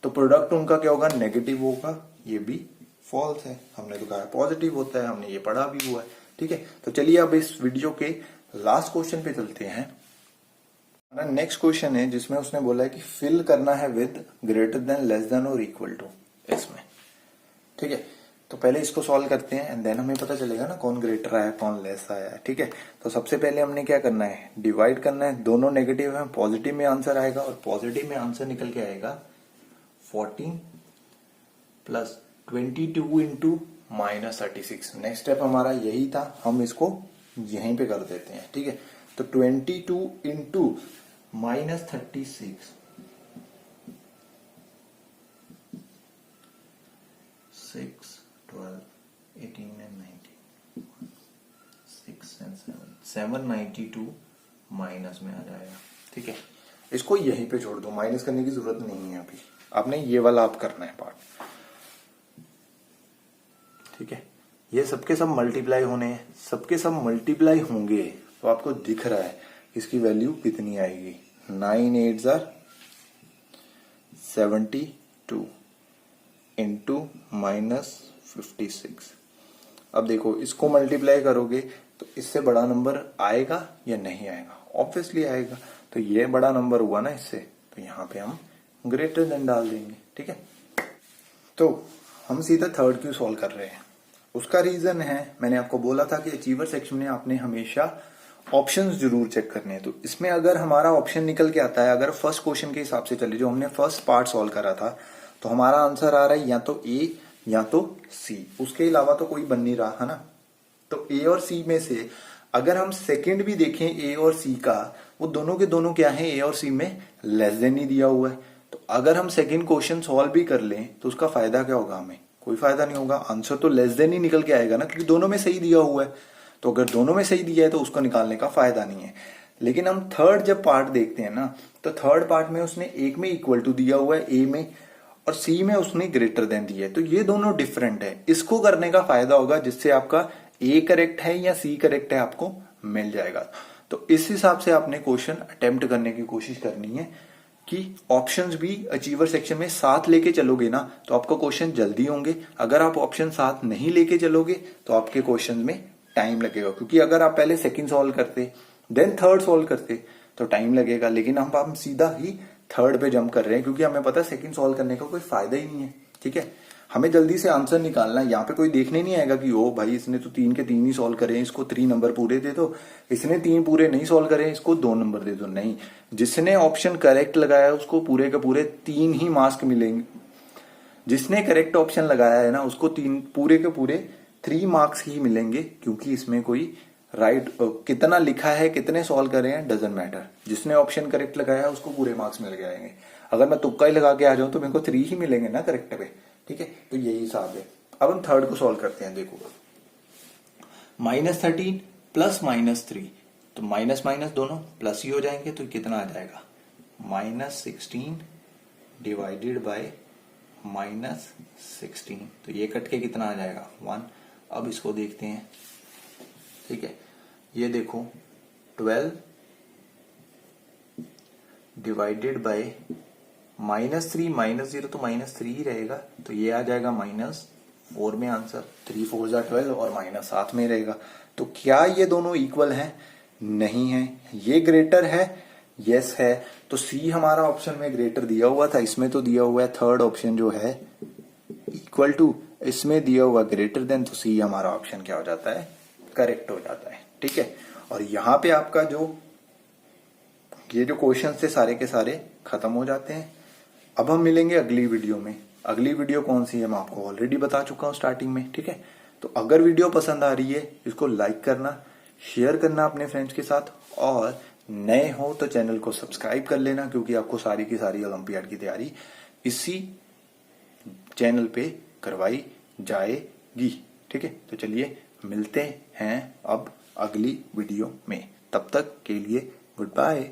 Speaker 1: तो प्रोडक्ट उनका क्या होगा, नेगेटिव होगा। ये भी फॉल्स है, हमने तो कहा पॉजिटिव होता है, हमने ये पढ़ा भी हुआ है, ठीक है। तो चलिए अब इस वीडियो के लास्ट क्वेश्चन पे चलते हैं। नेक्स्ट क्वेश्चन है जिसमें उसने बोला है कि फिल करना है with greater than, less than और इक्वल टू इसमें, ठीक है। तो पहले इसको सॉल्व करते हैं एंड देन हमें पता चलेगा ना कौन ग्रेटर आया कौन लेस आया है, ठीक है। तो सबसे पहले हमने क्या करना है, डिवाइड करना है। दोनों नेगेटिव है, पॉजिटिव में आंसर आएगा और पॉजिटिव में आंसर निकल के आएगा 14 plus 22 into minus 36। Next step हमारा यही था, हम इसको यहीं पे कर देते हैं, ठीक है। तो 22 into minus 36, 6, 12, 18 and 19, 6 and 7, 792 minus में आ जाएगा, ठीक है। इसको यहीं पे छोड़ दो, माइनस करने की जरूरत नहीं है अभी, आपने ये वाला आप करना है पार्ट, ठीक है। ये सबके सब मल्टीप्लाई होने हैं, सबके सब मल्टीप्लाई होंगे तो आपको दिख रहा है इसकी वैल्यू कितनी आएगी। 9 8 72 इंटू माइनस 56। अब देखो इसको मल्टीप्लाई करोगे तो इससे बड़ा नंबर आएगा या नहीं आएगा, ऑब्वियसली आएगा। तो ये बड़ा नंबर हुआ ना इससे, तो यहाँ पे हम ग्रेटर देन डाल देंगे, ठीक है। तो हम सीधा थर्ड क्यों सॉल्व कर रहे हैं, उसका रीजन है, मैंने आपको बोला था कि अचीवर सेक्शन में आपने हमेशा ऑप्शंस जरूर चेक करने हैं। तो इसमें अगर हमारा ऑप्शन निकल के आता है, अगर फर्स्ट क्वेश्चन के हिसाब से चले, जो हमने फर्स्ट पार्ट सॉल्व करा था, तो हमारा आंसर आ रहा है या तो ए या तो सी, उसके अलावा तो कोई बन नहीं रहा है ना। तो ए और सी में से अगर हम सेकंड भी देखें ए और सी का, वो दोनों के दोनों क्या है, ए और सी में लेस देन ही दिया हुआ है। तो अगर हम सेकंड क्वेश्चन सॉल्व भी कर लें तो उसका फायदा क्या होगा, हमें कोई फायदा नहीं होगा, आंसर तो लेस देन ही निकल के आएगा ना, क्योंकि दोनों में सही दिया हुआ है। तो अगर दोनों में सही दिया है तो उसको निकालने का फायदा नहीं है। लेकिन हम थर्ड जब पार्ट देखते हैं ना, तो थर्ड पार्ट में उसने एक में इक्वल टू दिया हुआ है ए में, और सी में उसने ग्रेटर देन दिया है, तो ये दोनों डिफरेंट है। इसको करने का फायदा होगा जिससे आपका ए करेक्ट है या सी करेक्ट है आपको मिल जाएगा। तो इस हिसाब से आपने क्वेश्चन अटेम्प्ट करने की कोशिश करनी है कि ऑप्शंस भी अचीवर सेक्शन में साथ लेके चलोगे ना तो आपको क्वेश्चन जल्दी होंगे। अगर आप ऑप्शन साथ नहीं लेके चलोगे तो आपके क्वेश्चन में टाइम लगेगा, क्योंकि अगर आप पहले सेकंड सॉल्व करते देन थर्ड सॉल्व करते तो टाइम लगेगा। लेकिन हम सीधा ही थर्ड पे जंप कर रहे हैं क्योंकि हमें पता है सेकंड सॉल्व करने का कोई फायदा ही नहीं है, ठीक है। हमें जल्दी से आंसर निकालना है, यहाँ पे कोई देखने नहीं आएगा कि ओ भाई इसने तो 3 के 3 ही सॉल्व करे, इसको 3 नंबर पूरे दे दो, इसने 3 पूरे नहीं सॉल्व करे, इसको 2 नंबर दे दो। नहीं, जिसने ऑप्शन करेक्ट लगाया उसको पूरे के पूरे 3 ही मार्क्स मिलेंगे। जिसने करेक्ट ऑप्शन लगाया है ना उसको पूरे के पूरे 3 मार्क्स ही मिलेंगे, क्योंकि इसमें कोई राइट कितना लिखा है कितने सॉल्व करे हैं डजेंट मैटर। जिसने ऑप्शन करेक्ट लगाया है उसको पूरे मार्क्स मिल जाएंगे। अगर मैं तुक्का ही लगा के आ जाऊं तो मेरे को 3 ही मिलेंगे ना करेक्ट पे, ठीक है। तो यही हिसाब है। अब हम थर्ड को सॉल्व करते हैं। देखो -13 प्लस -3, तो माइनस माइनस दोनों प्लस ही हो जाएंगे, तो कितना आ जाएगा -16 डिवाइडेड बाय -16, तो ये कट के कितना आ जाएगा 1। अब इसको देखते हैं, ठीक है, ये देखो 12 डिवाइडेड बाय -3, -0 तो -3 ही रहेगा, तो ये आ जाएगा -4 में आंसर। 3 4 जा 12 और -7 में रहेगा। तो क्या ये दोनों इक्वल हैं? नहीं है। ये ग्रेटर है? यस है। तो सी हमारा ऑप्शन में ग्रेटर दिया हुआ था, इसमें तो दिया हुआ है थर्ड ऑप्शन जो है इक्वल टू, इसमें दिया हुआ ग्रेटर देन, तो सी हमारा ऑप्शन क्या हो जाता है? करेक्ट हो जाता है। ठीक है, और यहां पे आपका ये जो क्वेश्चन थे सारे के सारे खत्म हो जाते हैं। अब हम मिलेंगे अगली वीडियो में। अगली वीडियो कौन सी है मैं आपको ऑलरेडी बता चुका हूं स्टार्टिंग में। ठीक है, तो अगर वीडियो पसंद आ रही है इसको लाइक करना, शेयर करना अपने फ्रेंड्स के साथ, और नए हो तो चैनल को सब्सक्राइब कर लेना, क्योंकि आपको सारी की सारी ओलंपियाड की तैयारी इसी चैनल पे करवाई जाएगी। ठीक है, तो चलिए मिलते हैं अब अगली वीडियो में। तब तक के लिए गुड बाय।